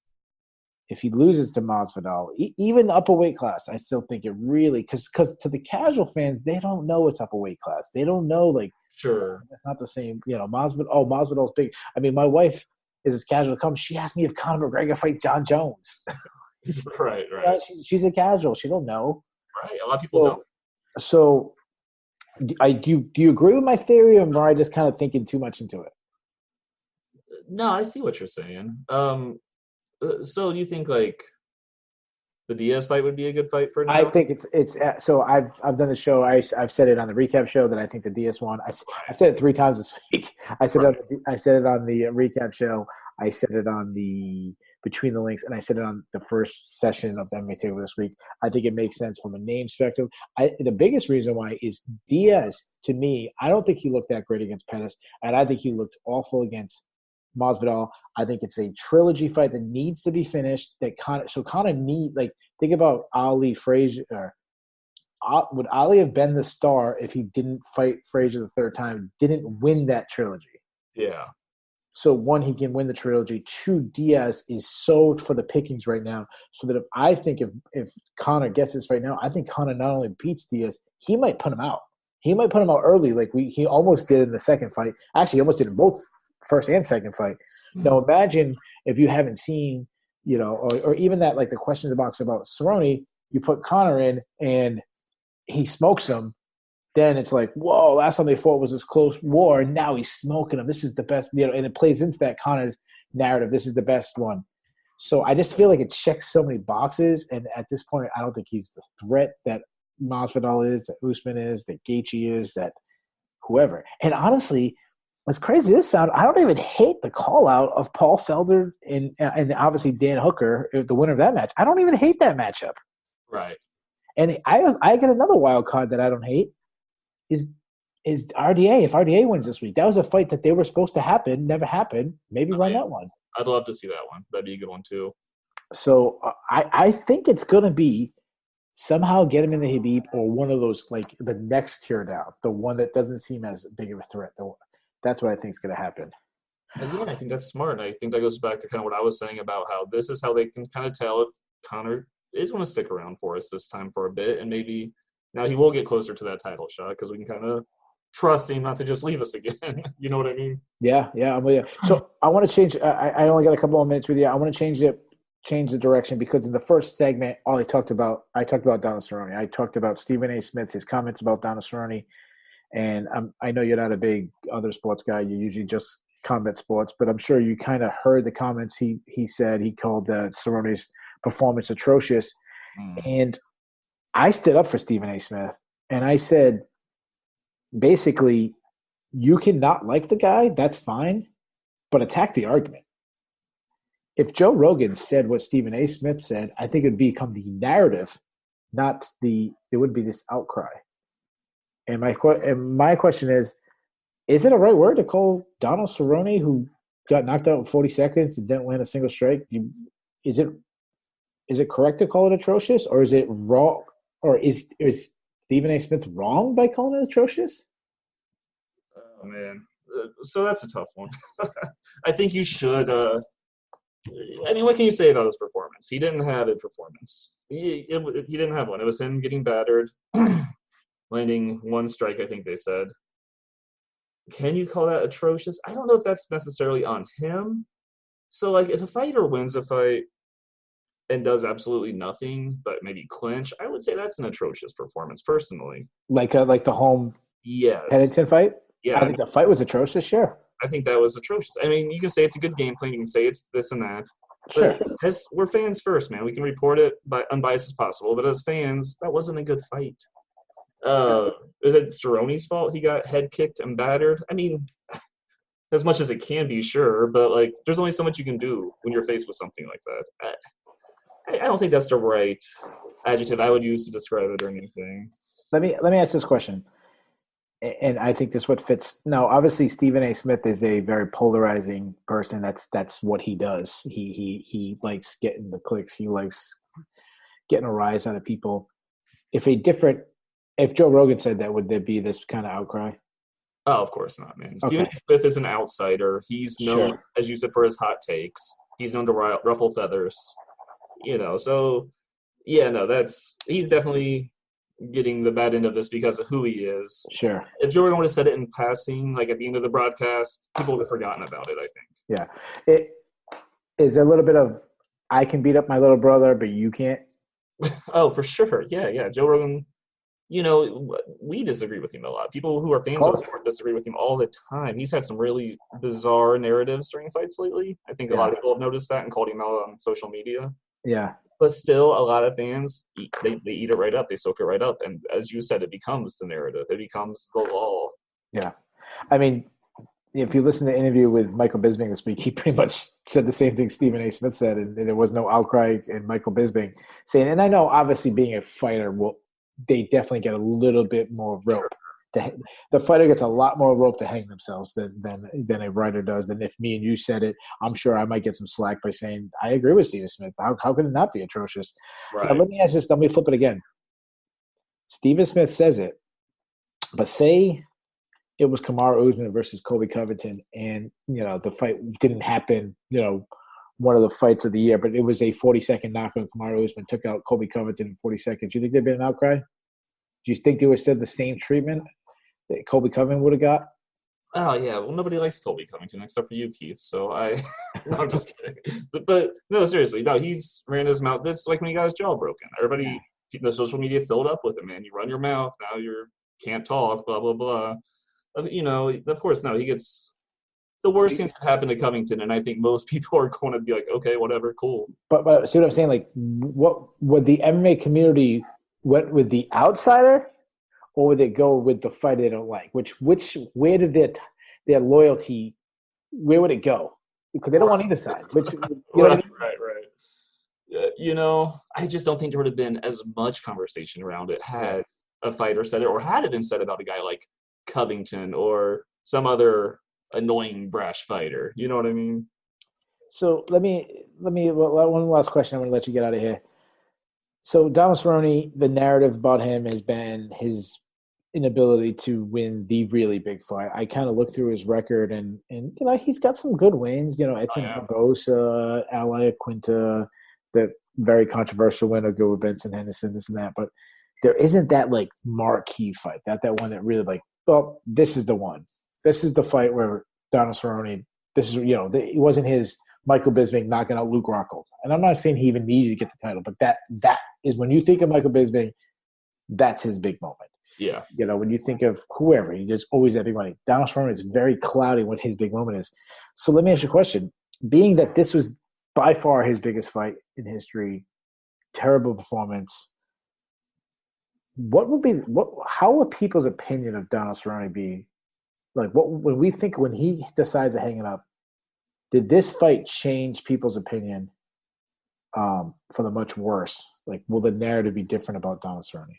If he loses to Masvidal, even the upper weight class, I still think it really – because to the casual fans, they don't know it's upper weight class. They don't know, like, sure, it's not the same. Masvidal's big. I mean, my wife is as casual to come. She asked me if Conor McGregor fight John Jones. Right. She's a casual. She don't know. Right. A lot of people don't. So do you agree with my theory, or am I just kind of thinking too much into it? No, I see what you're saying. So do you think like the Diaz fight would be a good fight for now? I think it's so I've done the show. I've said it on the recap show that I think the Diaz one. I've said it 3 times this week. I said it on the recap show. I said it on the between the links, and I said it on the first session of the MMA Takeover this week. I think it makes sense from a name perspective. The biggest reason why is Diaz, to me, I don't think he looked that great against Pettis, and I think he looked awful against Masvidal. I think it's a trilogy fight that needs to be finished. Conor think about Ali Frazier. Would Ali have been the star if he didn't fight Frazier the third time, didn't win that trilogy? Yeah. So, one, he can win the trilogy. Two, Diaz is so for the pickings right now. So that if Conor gets this right now, I think Conor not only beats Diaz, he might put him out. He might put him out early, like he almost did in the second fight. Actually, he almost did in both first and second fight. Now, imagine if you haven't seen, or even that, like the questions box about Cerrone, you put Conor in and he smokes him. Then it's like, whoa, last time they fought was this close war, and now he's smoking him. This is the best, and it plays into that Conor's narrative. This is the best one. So I just feel like it checks so many boxes, and at this point, I don't think he's the threat that Masvidal is, that Usman is, that Gaethje is, that whoever. And honestly, as crazy as this sounds, I don't even hate the call-out of Paul Felder and obviously Dan Hooker, the winner of that match. I don't even hate that matchup. Right. And I get another wild card that I don't hate. Is RDA. If RDA wins this week, that was a fight that they were supposed to happen, never happened. Maybe run that one. I'd love to see that one. That'd be a good one too. So I think it's going to be somehow get him in the Habib or one of those, like the next tier down, the one that doesn't seem as big of a threat. That's what I think is going to happen. Again, I think that's smart. And I think that goes back to kind of what I was saying about how this is how they can kind of tell if Conor is going to stick around for us this time for a bit, and maybe now he will get closer to that title shot because we can kind of trust him not to just leave us again. You know what I mean? Yeah, I'm with you. So I want to change. I only got a couple more minutes with you. I want to change the direction because in the first segment, I talked about Donald Cerrone. I talked about Stephen A. Smith, his comments about Donald Cerrone, and I know you're not a big other sports guy. You usually just combat sports, but I'm sure you kind of heard the comments he said. He called Cerrone's performance atrocious, and I stood up for Stephen A. Smith, and I said, basically, you can not like the guy, that's fine, but attack the argument. If Joe Rogan said what Stephen A. Smith said, I think it would become the narrative, it would be this outcry. And my question is it a right word to call Donald Cerrone, who got knocked out in 40 seconds and didn't land a single strike? Is it correct to call it atrocious, or is it wrong? Or is Stephen A. Smith wrong by calling it atrocious? Oh, man. So that's a tough one. I think you should what can you say about his performance? He didn't have a performance. He didn't have one. It was him getting battered, landing one strike, I think they said. Can you call that atrocious? I don't know if that's necessarily on him. So, like, if a fighter wins a fight and does absolutely nothing but maybe clinch, I would say that's an atrocious performance, personally. Like the home Pennington fight? Yeah. I think the fight was atrocious, sure. I think that was atrocious. I mean, you can say it's a good game plan. You can say it's this and that. Sure. But we're fans first, man. We can report it unbiased as possible. But as fans, that wasn't a good fight. Is it Cerrone's fault he got head kicked and battered? I mean, as much as it can be, sure. But, like, there's only so much you can do when you're faced with something like that. I don't think that's the right adjective I would use to describe it or anything. Let me ask this question, and I think this is what fits. Now, obviously, Stephen A. Smith is a very polarizing person. That's what he does. He likes getting the clicks. He likes getting a rise out of people. If Joe Rogan said that, would there be this kind of outcry? Oh, of course not, man. Okay. Stephen A. Smith is an outsider. He's known, as you said, for his hot takes. He's known to ruffle feathers. So, yeah, no, he's definitely getting the bad end of this because of who he is. Sure. If Joe Rogan would have said it in passing, like at the end of the broadcast, people would have forgotten about it, I think. Yeah. It is a little bit of, I can beat up my little brother, but you can't. Oh, for sure. Yeah. Joe Rogan, we disagree with him a lot. People who are fans of the sport disagree with him all the time. He's had some really bizarre narratives during fights lately. I think a lot of people have noticed that and called him out on social media. Yeah. But still, a lot of fans, they eat it right up. They soak it right up. And as you said, it becomes the narrative. It becomes the law. Yeah. I mean, if you listen to the interview with Michael Bisping this week, he pretty much said the same thing Stephen A. Smith said, and there was no outcry in Michael Bisping saying, and I know obviously being a fighter, they definitely get a little bit more rope. The fighter gets a lot more rope to hang themselves than a writer does. Than if me and you said it, I'm sure I might get some slack by saying, I agree with Stephen Smith. How could it not be atrocious? Right. Now, let me ask this. Let me flip it again. Stephen Smith says it, but say it was Kamaru Usman versus Colby Covington, and the fight didn't happen. One of the fights of the year, but it was a 40-second knockout. Kamaru Usman took out Colby Covington in 40 seconds. Do you think there'd been an outcry? Do you think there was still the same treatment that Colby Covington would have got? Oh yeah, well nobody likes Colby Covington except for you, Keith. So no, I'm just kidding. But no, seriously, no, he's ran his mouth. This like when he got his jaw broken. Everybody, the social media filled up with it, man. You run your mouth, now you can't talk, blah blah blah. Of course, no, he gets the worst things that happen to Covington, and I think most people are going to be like, okay, whatever, cool. But see what I'm saying? Like, what would the MMA community went with the outsider? Or would they go with the fighter they don't like? Where did their loyalty? Where would it go? Because they don't want either side. What I mean? Right. I just don't think there would have been as much conversation around it had a fighter said it, or had it been said about a guy like Covington or some other annoying brash fighter. You know what I mean? So let me one last question. I'm going to let you get out of here. So Donald Cerrone, the narrative about him has been his inability to win the really big fight. I kind of looked through his record, and he's got some good wins. Edson Barbosa, Ally Quinta, the very controversial win of go with Benson Henderson, this and that. But there isn't that like marquee fight, that one that really like, well, this is the one. This is the fight where Donald Cerrone. This is it wasn't his Michael Bisping knocking out Luke Rockhold. And I'm not saying he even needed to get the title, but that is when you think of Michael Bisping, that's his big moment. Yeah. When you think of whoever, there's always that big moment. Donald Cerrone is very cloudy what his big moment is. So let me ask you a question. Being that this was by far his biggest fight in history, terrible performance, how would people's opinion of Donald Cerrone be? Like when he decides to hang it up, did this fight change people's opinion for the much worse? Like, will the narrative be different about Donald Cerrone?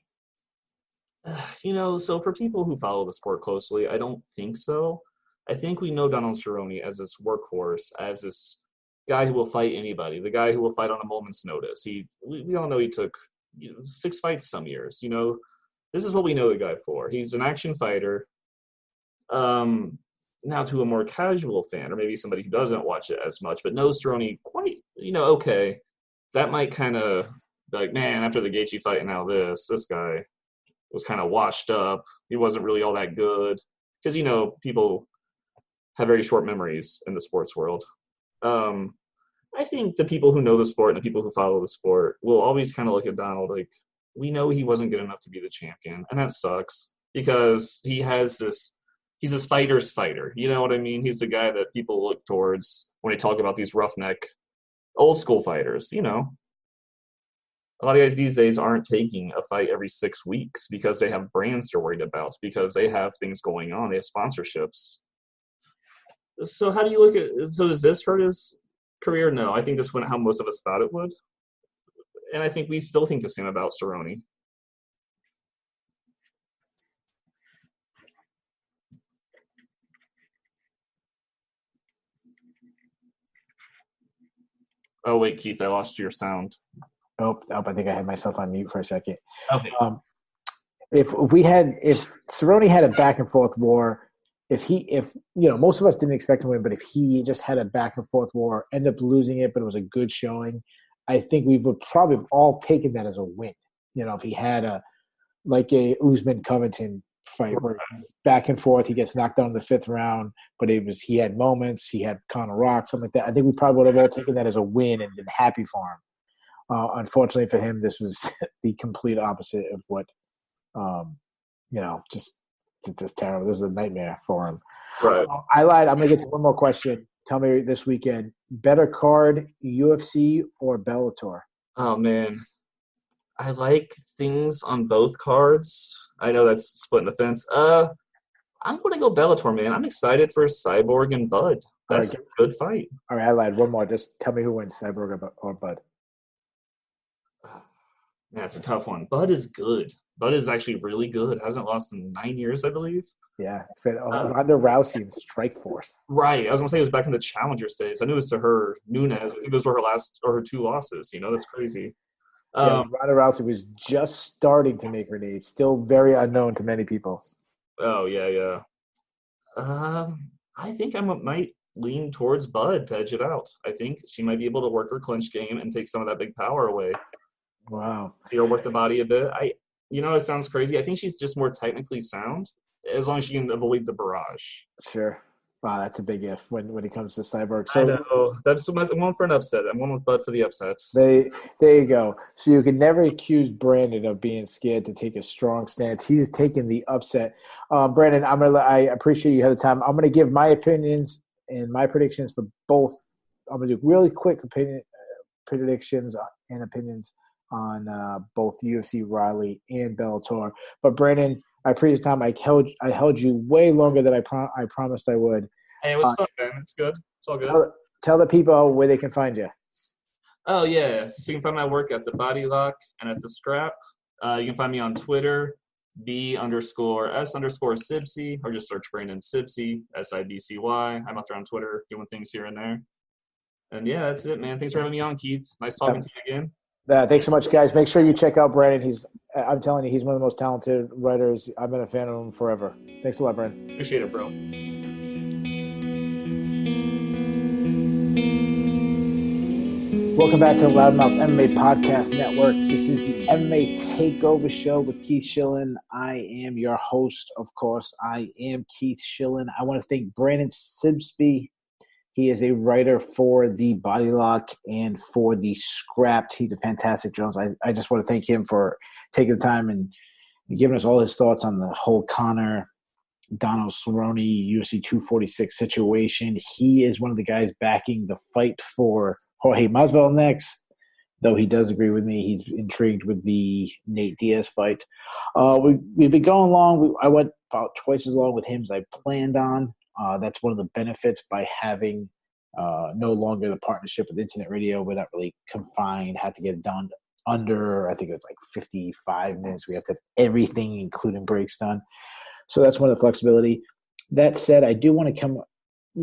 So for people who follow the sport closely, I don't think so. I think we know Donald Cerrone as this workhorse, as this guy who will fight anybody, the guy who will fight on a moment's notice. We all know he took 6 fights some years. This is what we know the guy for. He's an action fighter. Now to a more casual fan, or maybe somebody who doesn't watch it as much, but knows Cerrone quite, okay, that might kind of be like, man, after the Gaethje fight and now this guy was kind of washed up. He wasn't really all that good. Because, people have very short memories in the sports world. I think the people who know the sport and the people who follow the sport will always kind of look at Donald like, we know he wasn't good enough to be the champion. And that sucks because he's this fighter's fighter. You know what I mean? He's the guy that people look towards when they talk about these roughneck old school fighters, A lot of guys these days aren't taking a fight every 6 weeks because they have brands they're worried about, because they have things going on. They have sponsorships. So how do you look at – so does this hurt his career? No. I think this went how most of us thought it would. And I think we still think the same about Cerrone. Oh, wait, Keith, I lost your sound. Oh, I think I had myself on mute for a second. Okay. If Cerrone had a back and forth war, if most of us didn't expect him to win, but if he just had a back and forth war, end up losing it, but it was a good showing, I think we would probably have all taken that as a win. If he had a Usman Covington fight where back and forth, he gets knocked out in the 5th round, but he had moments, he had Conor Rock, something like that. I think we probably would have all taken that as a win and been happy for him. Unfortunately for him, this was the complete opposite of what, just terrible. This is a nightmare for him. Right. I lied. I'm going to get to one more question. Tell me this weekend, better card, UFC or Bellator? Oh, man. I like things on both cards. I know that's splitting the fence. I'm going to go Bellator, man. I'm excited for Cyborg and Bud. All That's right, a good fight. all right, I lied. One more. Just tell me who wins, Cyborg or Bud. Yeah, it's a tough one. Bud is good. Bud is actually really good. Hasn't lost in 9 years, I believe. Yeah, it's been Uh, Ronda Rousey and Strikeforce. right. I was gonna say it was back in the Challengers days. I knew it was to her Nunes. I think those were her last or her two losses. That's crazy. Yeah, Um, Ronda Rousey was just starting to make her name. Still very unknown to many people. oh yeah, yeah. I think might lean towards Bud to edge it out. I think she might be able to work her clinch game and take some of that big power away. Wow. See her work the body a bit. It sounds crazy. I think she's just more technically sound as long as she can avoid the barrage. Sure. Wow, that's a big if when it comes to Cyborg. I So know. I'm one for an upset. I'm one with Bud for the upset. there you go. So you can never accuse Brandon of being scared to take a strong stance. He's taking the upset. Brandon, I appreciate you had the time. I'm gonna give my opinions and my predictions for both. I'm gonna do really quick predictions and opinions on both UFC Raleigh and Bellator. But Brandon, I appreciate the time. I held you way longer than I promised I would. Hey, it was fun, man. It's good. It's all good. Tell the people where they can find you. Oh, yeah. So you can find my work at the Bodylock and at the Scrap. You can find me on Twitter, B_S_Sibcy, or just search Brandon Sibcy, Sibcy. I'm out there on Twitter doing things here and there. And yeah, that's it, man. Thanks for having me on, Keith. Nice talking to you again. Thanks so much, guys. Make sure you check out Brandon. I'm telling you, he's one of the most talented writers. I've been a fan of him forever. Thanks a lot, Brandon. Appreciate it, bro. Welcome back to the Loudmouth MMA Podcast Network. This is the MMA Takeover Show with Keith Shillan. I am your host, of course. I am Keith Shillan. I want to thank Brandon Sibcy. He is a writer for the Bodylock and for the Scrapped. He's a fantastic journalist. I just want to thank him for taking the time and giving us all his thoughts on the whole Conor Donald Cerrone UFC 246 situation. He is one of the guys backing the fight for Jorge Masvidal next, though he does agree with me. He's intrigued with the Nate Diaz fight. We've been going long. I went about twice as long with him as I planned on. That's one of the benefits by having no longer the partnership with internet radio. We're not really confined, had to get it done under, I think it's like 55 minutes. We have to have everything, including breaks, done. So that's one of the flexibility. That said, I do want to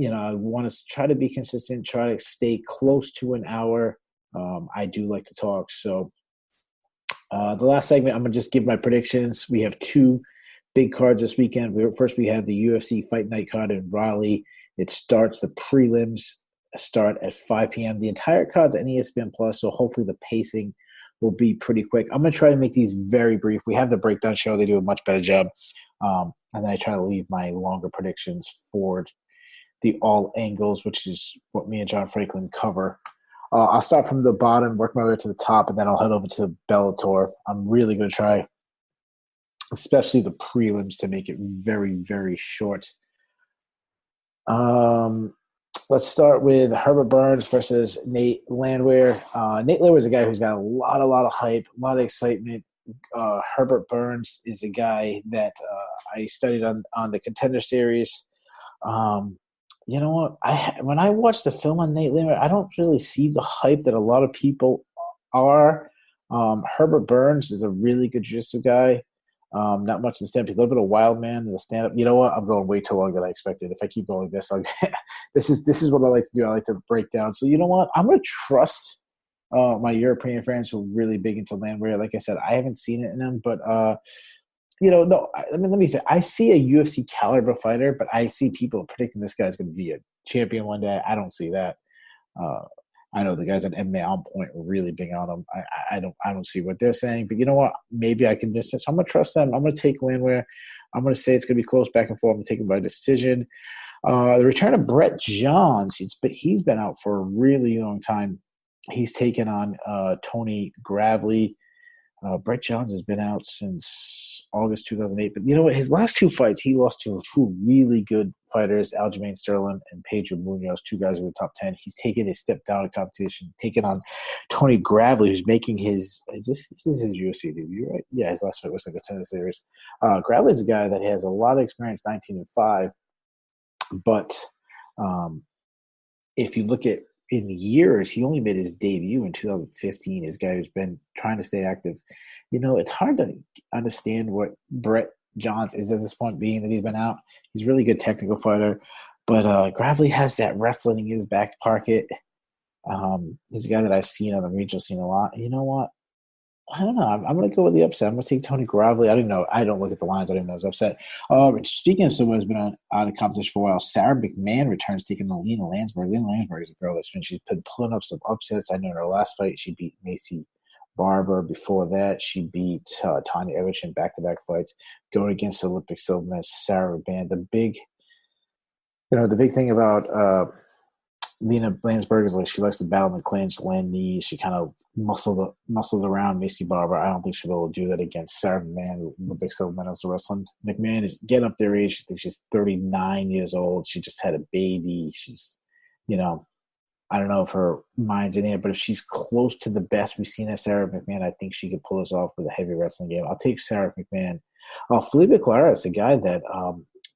I want to try to be consistent, try to stay close to an hour. I do like to talk. So the last segment, I'm going to just give my predictions. We have two big cards this weekend. First, we have the UFC Fight Night card in Raleigh. The prelims start at 5 p.m. The entire card's on ESPN Plus, so hopefully the pacing will be pretty quick. I'm going to try to make these very brief. We have the breakdown show. They do a much better job. And then I try to leave my longer predictions for the all angles, which is what me and John Franklin cover. I'll start from the bottom, work my way to the top, and then I'll head over to Bellator. I'm really going to try, especially the prelims, to make it very, very short. Let's start with Herbert Burns versus Nate Landwehr. Nate Landwehr is a guy who's got a lot of hype, a lot of excitement. Herbert Burns is a guy that I studied on the Contender Series. You know what? When I watch the film on Nate Landwehr, I don't really see the hype that a lot of people are. Herbert Burns is a really good jiu-jitsu guy. Not much in the stand-up, a little bit of wild man in the stand-up. You know what? I'm going way too long than I expected. If I keep going like this, this is what I like to do. I like to break down. So you know what? I'm going to trust my European friends who are really big into Landwehr. Like I said, I haven't seen it in them, but let me say, I see a UFC caliber fighter, but I see people predicting this guy's going to be a champion one day. I don't see that. I know the guys at MMA On Point were really big on him. I don't see what they're saying, but you know what? Maybe I can just. So I'm going to trust them. I'm going to take Landwehr. I'm going to say it's going to be close back and forth. I'm going to take him by decision. The return of Brett Johns. He's been out for a really long time. He's taken on Tony Gravely. Brett Johns has been out since August 2008. But you know what? His last two fights, he lost to two really good fighters, Aljamain Sterling and Pedro Munoz, 2 guys who were top 10. He's taken a step down in competition, taking on Tony Gravely, who's making his this is his UFC debut, right? Yeah, his last fight was like a tennis series. Gravely is a guy that has a lot of experience, 19-5, but if you look at in years, he only made his debut in 2015. His guy who's been trying to stay active. It's hard to understand what Brett Johns is at this point, being that he's been out. He's a really good technical fighter, but Gravely has that wrestling in his back pocket. He's a guy that I've seen on the regional scene a lot. You know what? I don't know. I'm going to go with the upset. I'm going to take Tony Gravely. I don't know. I don't look at the lines. I didn't know it was upset. Speaking of someone who's been out of competition for a while, Sarah McMahon returns taking on Lena Landsberg. Lena Landsberg is a girl she's been pulling up some upsets. I know in her last fight she beat Macy Barber. Before that, she beat Tanya Evich in back-to-back fights. Going against Olympic silver medalist Sarah McMahon. The big thing about Lena Landsberg is like she likes to battle in the clinch, land knees. She kind of muscled around Macy Barber. I don't think she'll be able to do that against Sarah McMahon, the big silver medalist of wrestling. McMahon is getting up their age. I think she's 39 years old. She just had a baby. She's, I don't know if her mind's in it, but if she's close to the best we've seen at Sarah McMahon, I think she could pull us off with a heavy wrestling game. I'll take Sarah McMahon. Felipe Claras, a guy that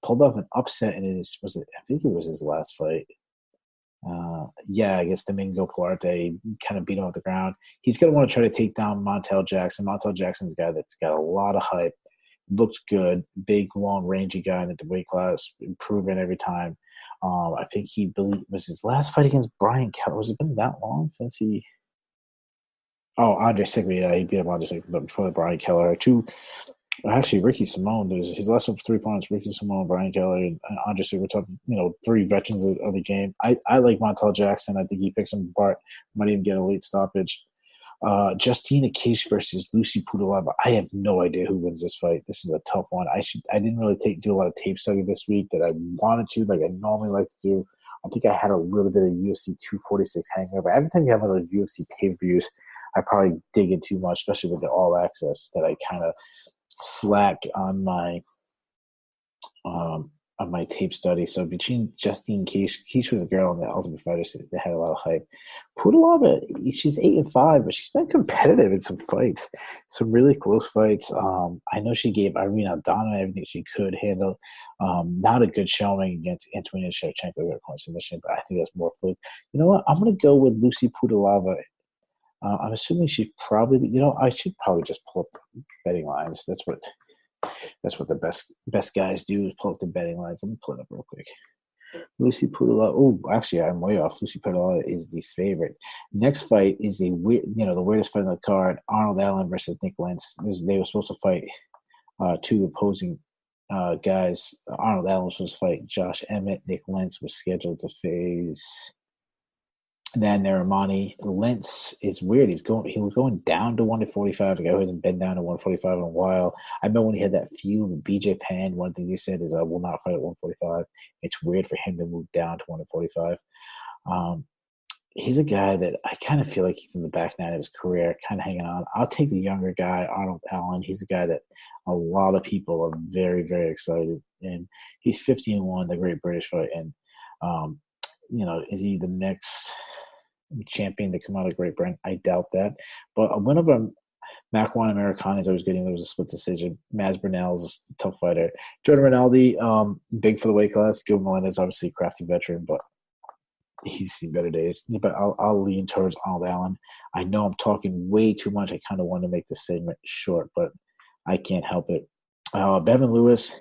pulled off an upset in I think it was his last fight. I guess Domingo Pilarte kind of beat him off the ground. He's going to want to try to take down Montel Jackson. Montel Jackson's a guy that's got a lot of hype, looks good, big, long, rangy guy in the weight class, improving every time. I think was his last fight against Brian Keller. Was it been that long since he? Oh, Andre Sigma. Yeah, he beat up Andre Sigma, but before the Brian Keller, actually, Ricky Simone. His last 3 opponents: Ricky Simone, Brian Kelly, and Andre Sigma. 3 veterans of the game. I like Montel Jackson. I think he picks him apart. Might even get a late stoppage. Justina Case versus Lucy Pudilava. I have no idea who wins this fight. This is a tough one. I didn't really do a lot of tape study this week that I wanted to, like I normally like to do. I think I had a little bit of UFC 246 hangover. Every time you have one of those UFC pay-per-views, I probably dig in too much, especially with the All Access, that I kind of slack on my tape study. So between Justine Case was a girl in the Ultimate Fighter that had a lot of hype. Pudilava, she's 8-5, but she's been competitive in some fights, some really close fights. I know she gave Irene Aldana everything she could handle. Not a good showing against Antonina Shevchenko at submission, but I think that's more fluke. You know what? I'm going to go with Lucy Pudilava. I'm assuming she's probably, I should probably just pull up the betting lines. That's what the best guys do, is pull up the betting lines. Let me pull it up real quick. Lucy Pudilava. Oh, actually, I'm way off. Lucy Pudilava is the favorite. Next fight is the weirdest fight on the card. Arnold Allen versus Nick Lentz. They were supposed to fight 2 opposing guys. Arnold Allen was supposed to fight Josh Emmett. Nick Lentz was scheduled to face Dan Narimani. Lentz is weird. He was going down to 145. A guy who hasn't been down to 145 in a while. I remember when he had that feud with BJ Penn. One thing he said is, "I will not fight at 145." It's weird for him to move down to 145. He's a guy that I kind of feel like he's in the back nine of his career, kind of hanging on. I'll take the younger guy, Arnold Allen. He's a guy that a lot of people are very, very excited, and he's 50-1, the Great British Fight, and is he the next champion to come out of Great Britain? I doubt that. But one of them, Macwan Americanis, I was getting, there was a split decision. Maz Burnell's a tough fighter. Jordan Rinaldi, big for the weight class. Gil Melendez, obviously a crafty veteran, but he's seen better days. But I'll lean towards Arnold Allen. I know I'm talking way too much. I kind of want to make this segment short, but I can't help it. Bevan Lewis,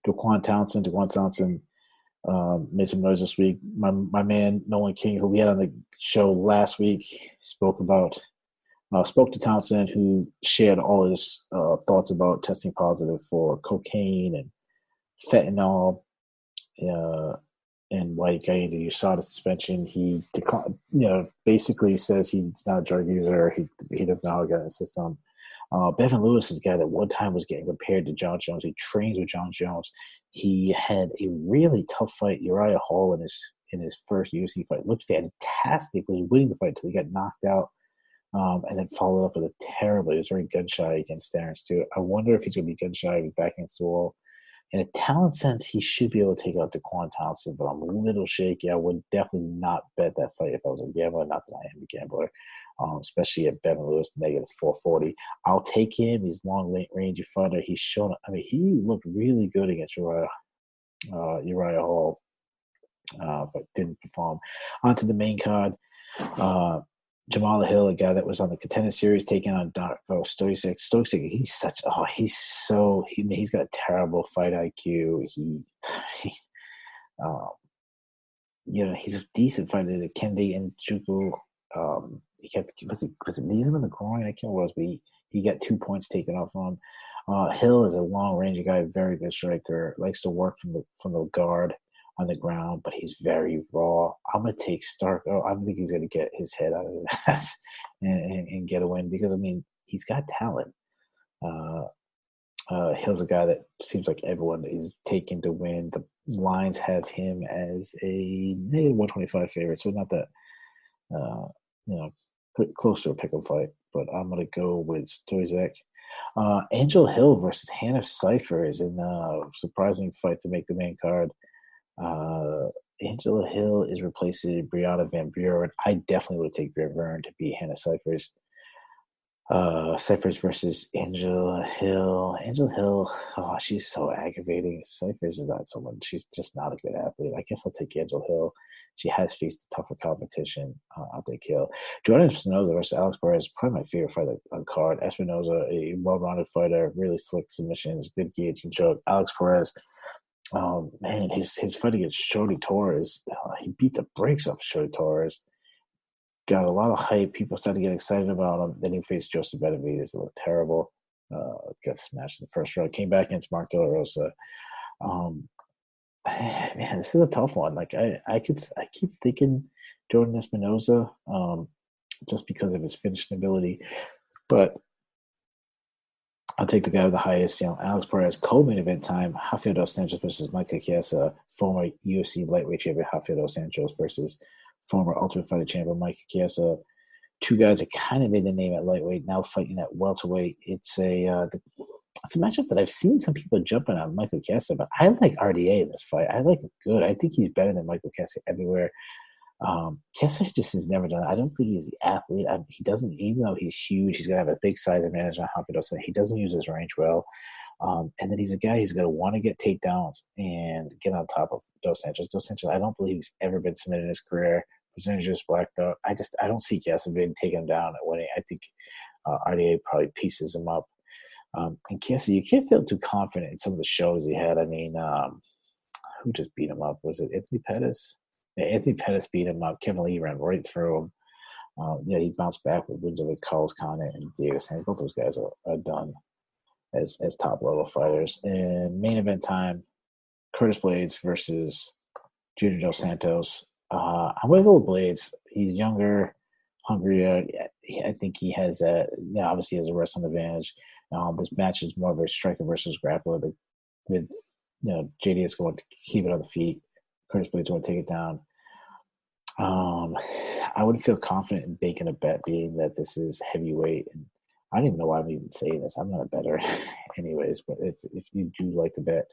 Daquan Townsend. Daquan Townsend made some noise this week. My man Nolan King, who we had on the show last week, spoke to Townsend, who shared all his thoughts about testing positive for cocaine and fentanyl, and why he got into USADA suspension. He declined, basically says he's not a drug user. He doesn't know how to get in the system. Bevan Lewis is a guy that one time was getting compared to John Jones. He trains with John Jones. He had a really tough fight, Uriah Hall, in his first UFC fight. Looked fantastic. Was winning the fight until he got knocked out, and then followed up with a terrible. He was very gun shy against Darren Stewart. I wonder if he's going to be gun shy back against the wall. in a talent sense, he should be able to take out Daquan Townsend, but I'm a little shaky. I would definitely not bet that fight if I was a gambler. Not that I am a gambler, especially at Bevan Lewis negative 440. I'll take him. He's long range fighter. He's shown. I mean, he looked really good against Uriah Hall, but didn't perform. On to the main card. Jamal Hill, a guy that was on the Contender Series, taking on Darko Stojic. Stojic, he's got a terrible fight IQ. He's a decent fighter. The Kendi and Juku, was it kneeing him in the groin? I can't remember what it was, but he got 2 points taken off on him. Hill is a long range guy, very good striker, likes to work from the guard on the ground, but he's very raw. I'm going to take Stark. I think he's going to get his head out of his ass and get a win because, I mean, he's got talent. Hill's a guy that seems like everyone is taking to win. The lines have him as a negative 125 favorite, so not that, close to a pick'em fight, but I'm going to go with Stojic. Angel Hill versus Hannah Cipher is in a surprising fight to make the main card. Angela Hill is replacing Brianna Van Buren. I definitely would take Van Buren to beat Hannah Cyphers. Cyphers versus Angela Hill. Angela Hill, she's so aggravating. Cyphers is not someone. She's just not a good athlete. I guess I'll take Angela Hill. She has faced tougher competition. I'll take Hill. Jordan Espinoza versus Alex Perez is probably my favorite fight on card. Espinoza, a well-rounded fighter, really slick submissions, good guillotine choke. Alex Perez, his fight against Shody Torres, he beat the brakes off Shody Torres. Got a lot of hype. People started to get excited about him. Then he faced Joseph Benavidez. It looked terrible. Got smashed in the first round. Came back against Mark De La Rosa. Man, this is a tough one. Like I keep thinking Jordan Espinoza, just because of his finishing ability, but I'll take the guy with the highest. Alex Perez, co-main event time. Rafael Dos Santos versus Micah Chiesa, former UFC lightweight champion Rafael Dos Santos versus former Ultimate Fighter champion Micah Chiesa. Two guys that kind of made the name at lightweight, now fighting at welterweight. It's a matchup that I've seen some people jumping on Michael Chiesa, but I like RDA in this fight. I like him good. I think he's better than Michael Chiesa everywhere. Kessler just has never done it. I don't think he's the athlete. He doesn't, even though he's huge, he's going to have a big size advantage on Rafael Dos Santos. He doesn't use his range well. And then he's a guy who's going to want to get takedowns and get on top of Dos Santos. Dos Santos, I don't believe he's ever been submitted in his career. Percentage just black belt. I don't see Chiesa being taken him down at winning. I think RDA probably pieces him up. And Chiesa, you can't feel too confident in some of the shows he had. I mean, who just beat him up? Was it Anthony Pettis? Yeah, Anthony Pettis beat him up. Kevin Lee ran right through him. He bounced back with wins over Carlos Condit and Diego Santos. Both those guys are done as top-level fighters. And main event time, Curtis Blades versus Junior Dos Santos. I'm going to go with Blades. He's younger, hungrier. I think he has obviously has a wrestling advantage. This match is more of a striker versus grappler with JD is going to keep it on the feet. Curtis Blades going to take it down. I would feel confident in making a bet, being that this is heavyweight. And I don't even know why I'm even saying this. I'm not a bettor anyways, but if you do like to bet,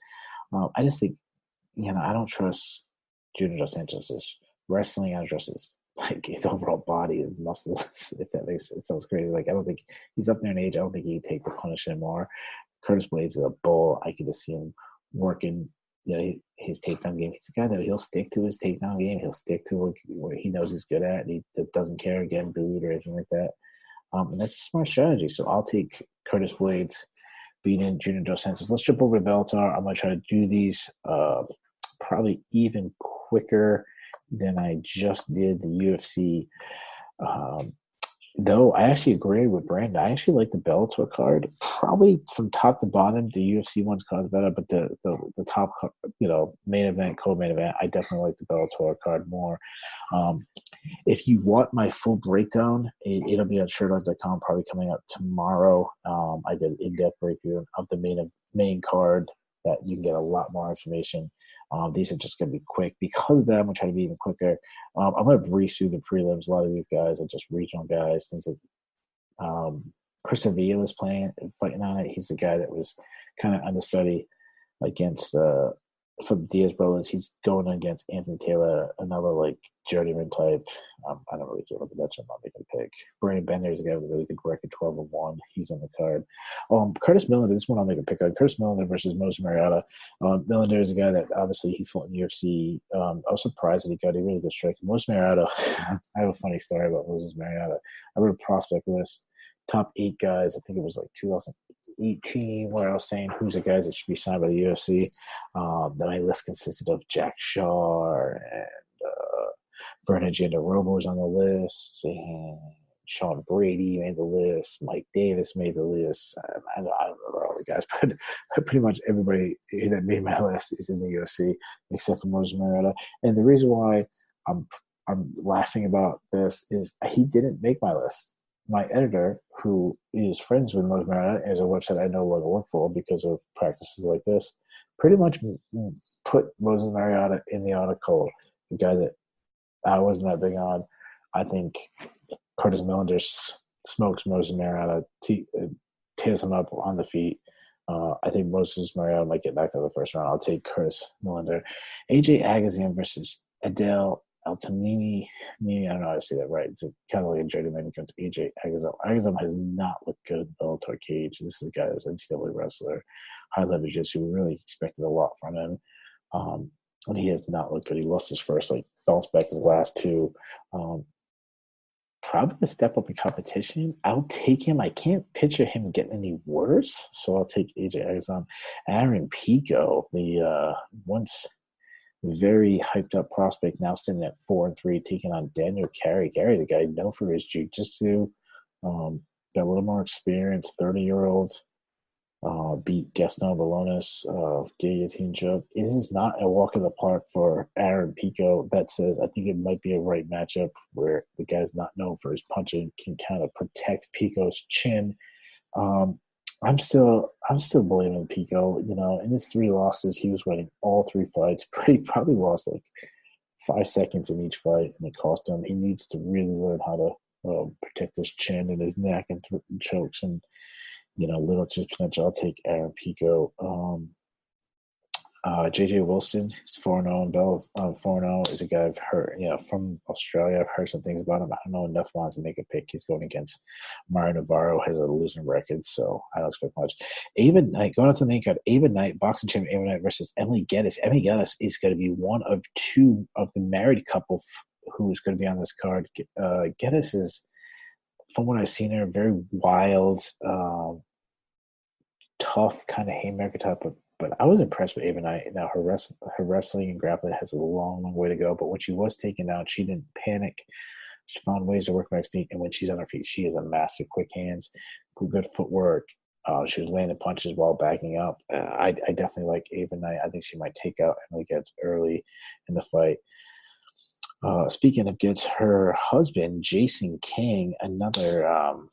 I just think, I don't trust Junior Dos Santos' wrestling. I don't trust his overall body, his muscles, if that makes it sounds crazy. Like, I don't think he's up there in age. I don't think he can take the punish anymore. Curtis Blades is a bull. I can just see him working his takedown game. He's a guy that he'll stick to his takedown game. He'll stick to what he knows he's good at. And he doesn't care getting booed or anything like that. And that's a smart strategy. So I'll take Curtis Blades beating Junior Dos Santos. Let's jump over to Bellator. I'm going to try to do these probably even quicker than I just did the UFC. Though I actually agree with Brandon. I actually like the Bellator card. Probably from top to bottom, the UFC one's card is better, but the top, main event, co-main event, I definitely like the Bellator card more. If you want my full breakdown, it'll be on Sherdog.com, probably coming up tomorrow. I did an in-depth review of the main card that you can get a lot more information. These are just going to be quick. Because of that, I'm going to try to be even quicker. I'm going to breeze through the prelims. A lot of these guys are just regional guys. Things like Chris Avila is fighting on it. He's the guy that was kind of understudy. against for the Diaz brothers. He's going against Anthony Taylor, another like journeyman type. I don't really care about the matchup. I'm not making a pick. Brandon Bender is a guy with a really good record, 12-1. He's on the card. Curtis Millender, this one I'll make a pick on. Curtis Millender versus Moses Mariota. Millender is a guy that obviously he fought in the UFC. I was surprised that he got a really good strike. Moses Mariota, I have a funny story about Moses Mariota. I wrote a prospect list, top 8 guys. I think it was like 2018, where I was saying who's the guys that should be signed by the UFC. My list consisted of Jack Shaw and Bernard Jandaroba was on the list, and Sean Brady made the list. Mike Davis made the list. I don't remember all the guys, but pretty much everybody that made my list is in the UFC except for Moses Mariota. And the reason why I'm laughing about this is he didn't make my list. My editor, who is friends with Moses Mariota, is a website I no longer work for because of practices like this, pretty much put Moses Mariota in the article, the guy that I wasn't that big on. I think Curtis Millender smokes Moses Mariota, tears him up on the feet. I think Moses Mariota might get back to the first round. I'll take Curtis Millender. AJ Agazan versus Adele Altamimi. I don't know how to say that right. It's kind of like a journeyman against AJ Agazan. Agazan has not looked good in Bellator cage. This is a guy who's an NCAA wrestler, high level jiu-jitsu. We really expected a lot from him. And he has not looked good. He lost his first, bounced back his last 2. Probably a step up in competition. I'll take him. I can't picture him getting any worse, so I'll take AJ Agazan. Aaron Pico, the once very hyped up prospect, now sitting at 4-3, taking on Daniel Carey. Carey, the guy known for his jiu-jitsu, got a little more experience, 30-year-old. Beat Gaston Balonis, guillotine choke. This is not a walk in the park for Aaron Pico. That says I think it might be a right matchup where the guy's not known for his punching, can kind of protect Pico's chin. I'm still believing in Pico. In his 3 losses, he was winning all 3 fights. He probably lost 5 seconds in each fight, and it cost him. He needs to really learn how to protect his chin and his neck and chokes and. Little to potential. I'll take Aaron Pico. JJ Wilson, 4-0 in Bell. 4-0 is a guy I've heard, from Australia. I've heard some things about him. I don't know enough on to make a pick. He's going against Mario Navarro, has a losing record, so I don't expect much. Ava Knight, going on to the main card, Ava Knight, boxing champion Ava Knight versus Emily Geddes. Emily Geddes is going to be one of 2 of the married couple who's going to be on this card. Geddes is, from what I've seen her, very wild, tough kind of haymaker type, but I was impressed with Ava Knight. Now her wrestling and grappling has a long, long way to go. But when she was taken down, she didn't panic. She found ways to work back feet, and when she's on her feet, she has a massive quick hands, good footwork. She was landing punches while backing up. I definitely like Ava Knight. I think she might take out Emily Geddes early in the fight. Speaking of Geddes, her husband, Jason King, another, how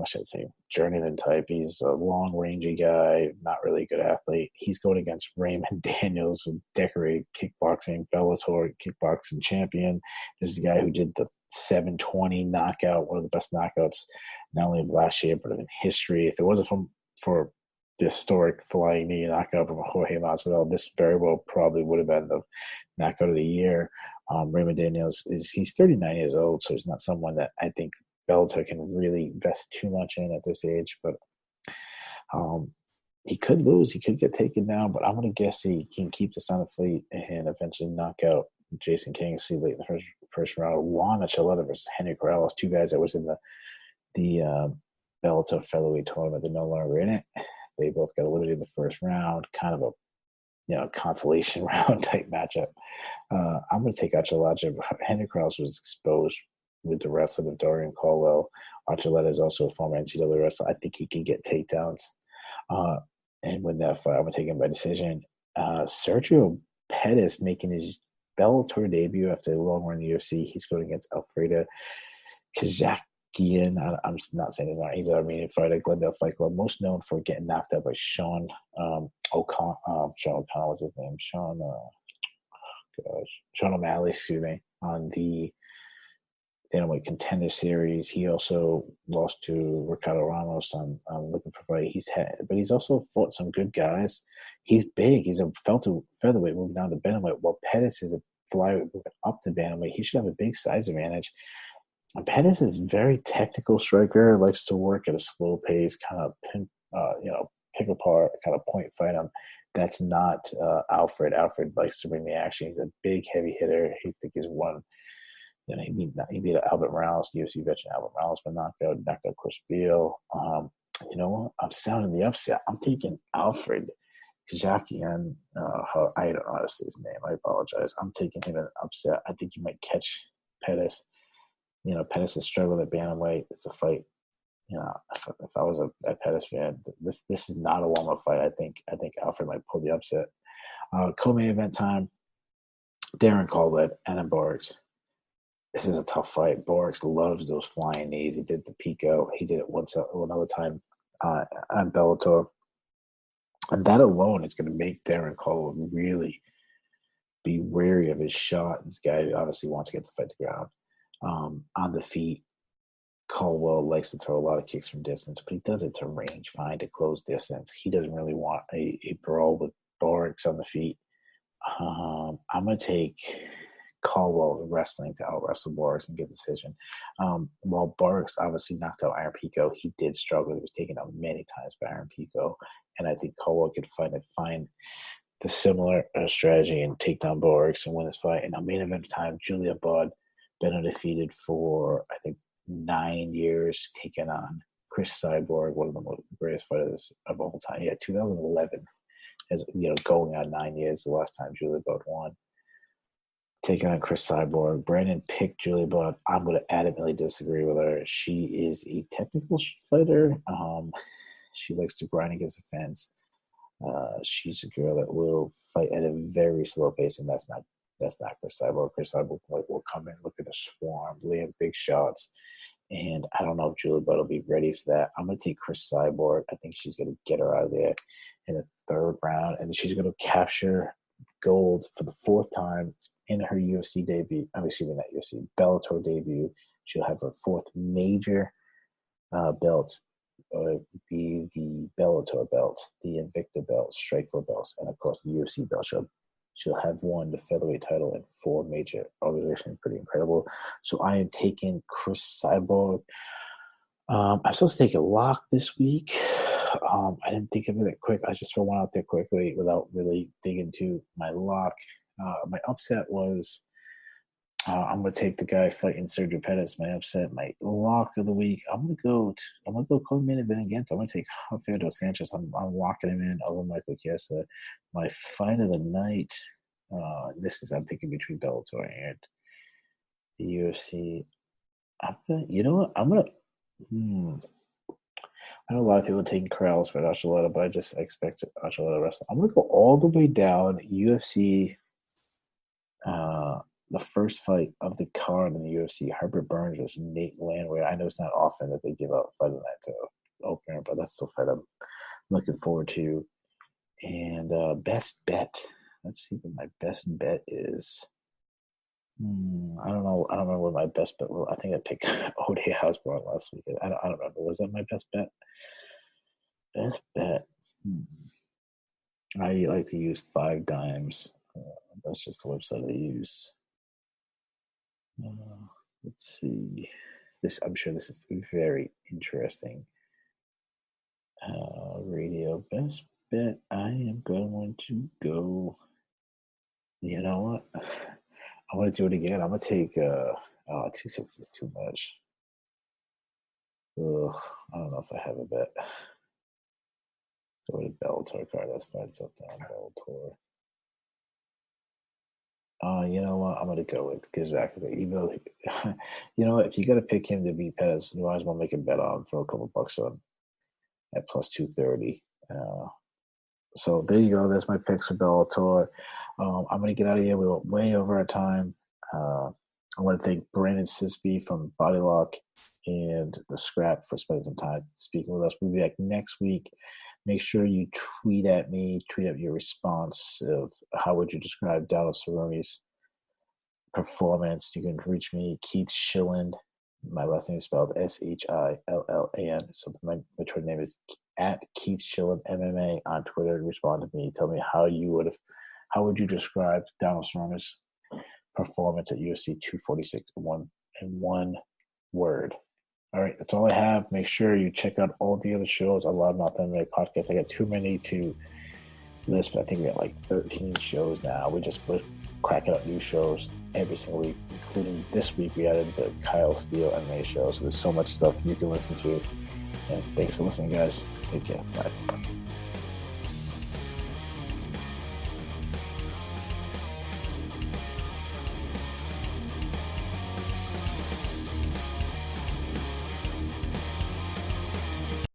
should I say, journeyman type. He's a long, rangy guy, not really a good athlete. He's going against Raymond Daniels, a decorated kickboxing, Bellator kickboxing champion. This is the guy who did the 720 knockout, one of the best knockouts, not only of last year, but in history. If it wasn't for the historic flying knee knockout from Jorge Masvidal, this very well probably would have been the knockout of the year. Raymond Daniels he's 39 years old, so he's not someone that I think Bellator can really invest too much in at this age. But he could lose, he could get taken down. But I'm gonna guess he can keep this on the fleet and eventually knock out Jason King. See late in the first round. Juan Archuleta versus Henry Corrales, 2 guys that was in the Bellator featherweight tournament. They're no longer in it. They both got eliminated in the first round. Kind of a consolation round type matchup. I'm going to take Archuleta. Henry Krause was exposed with the wrestling of Dorian Caldwell. Archuleta is also a former NCAA wrestler. I think he can get takedowns and win that fight. I'm going to take him by decision. Sergio Pettis making his Bellator debut after a long run in the UFC. He's going against Alfredo Kazakian. I'm not saying his name. He's an Armenian fighter, Glendale Fight Club, most known for getting knocked out by Sean O'Connor. Sean O'Connor was his name. Sean O'Malley, excuse me, on the Bantamweight Contender Series. He also lost to Ricardo Ramos on Looking for Fight. But he's also fought some good guys. He's big. He's a featherweight moving down to bantamweight, while Pettis is a flyweight moving up to bantamweight. He should have a big size advantage. And Pettis is very technical striker, likes to work at a slow pace, kind of pick apart, kind of point fight him. That's not Alfred. Alfred likes to bring the action. He's a big, heavy hitter. I think he's won. He beat Albert Morales, UFC veteran Albert Morales, but knocked out Chris Beal. You know what? I'm sounding the upset. I'm taking Alfred Kajakian. I don't know how to say his name. I apologize. I'm taking him in an upset. I think he might catch Pettis. Pettis is struggling at bantamweight. It's a fight. If I was a Pettis fan, this is not a warm-up fight. I think Alfred might pull the upset. Co-main event time. Darren Colbert, Anna Borgs. This is a tough fight. Borgs loves those flying knees. He did the Pico. He did it another time on Bellator. And that alone is going to make Darren Colbert really be wary of his shot. This guy obviously wants to get the fight to the ground. On the feet, Caldwell likes to throw a lot of kicks from distance, but he does it to range find, to close distance. He doesn't really want a brawl with Borgs on the feet. I'm going to take Caldwell wrestling to out-wrestle Borgs and get a decision. While Borgs obviously knocked out Iron Pico, he did struggle. He was taken out many times by Iron Pico, and I think Caldwell could find the similar strategy and take down Borgs and win this fight. And on main event time, Julia Budd, been undefeated for, I think, 9 years, taking on Chris Cyborg, one of the greatest fighters of all time. Yeah, 2011, going on 9 years, the last time Julia Budd won. Taking on Chris Cyborg. Brandon picked Julia Budd. I'm going to adamantly disagree with her. She is a technical fighter. She likes to grind against the fence. She's a girl that will fight at a very slow pace, and that's not Chris Cyborg. Chris Cyborg will come in, look at a swarm, land big shots, and I don't know if Julia Budd will be ready for that. I'm going to take Chris Cyborg. I think she's going to get her out of there in the third round, and she's going to capture gold for the fourth time in her UFC debut. Bellator debut. She'll have her fourth major belt. Be the Bellator belt, the Invicta belt, Strikeforce belts, and of course the UFC belt. She'll have won the featherweight title in 4 major organizations. Pretty incredible. So I am taking Chris Cyborg. I'm supposed to take a lock this week. I didn't think of it that quick. I just throw one out there quickly without really digging into my lock. My upset was I'm going to take the guy fighting Sergio Pettis. My upset, my lock of the week. I'm going to go co-main event against. I'm going to take Rafael dos Santos. I'm locking him in over Michael Chiesa. My fight of the night. I'm picking between Bellator and the UFC. You know what? I know a lot of people are taking Corrales for Archuleta, but I just expect Archuleta wrestling. I'm going to go all the way down UFC. The first fight of the card in the UFC, Herbert Burns versus Nate Landwehr. I know it's not often that they give out fight of the night to opener, but that's the fight I'm looking forward to. And best bet. Let's see what my best bet is. I don't know. I don't remember what my best bet was. I think I picked Ode Osborne last week. I don't remember. Was that my best bet? Best bet. I like to use 5 dimes. That's just the website I use. Let's see. I'm sure this is very interesting. Radio best bet. I am going to go. You know what? I want to do it again. I'm gonna take 260 is too much. Ugh, I don't know if I have a bet. Go to Bellator card. Let's find something on Bellator. You know what? I'm gonna go with Kazak. Even though, if you gotta pick him to beat Pettis, you might as well make a bet on him for a couple bucks on at plus 230. So there you go. That's my picks for Bellator. I'm gonna get out of here. We went way over our time. I want to thank Brandon Sibcy from Bodylock and the Scrap for spending some time speaking with us. We'll be back next week. Make sure you tweet at me, tweet out your response of how would you describe Donald Cerrone's performance. You can reach me, Keith Shillan. My last name is spelled Shillan. So my Twitter name is at Keith Shillan MMA on Twitter. Respond to me. Tell me how would you describe Donald Cerrone's performance at UFC 246 in one word. All right, that's all I have. Make sure you check out all the other shows. I love Not the MMA podcast. I got too many to list, but I think we got like 13 shows now. We're cracking up new shows every single week, including this week we added the Kyle Steele MMA show. So there's so much stuff you can listen to. And thanks for listening, guys. Take care. Bye.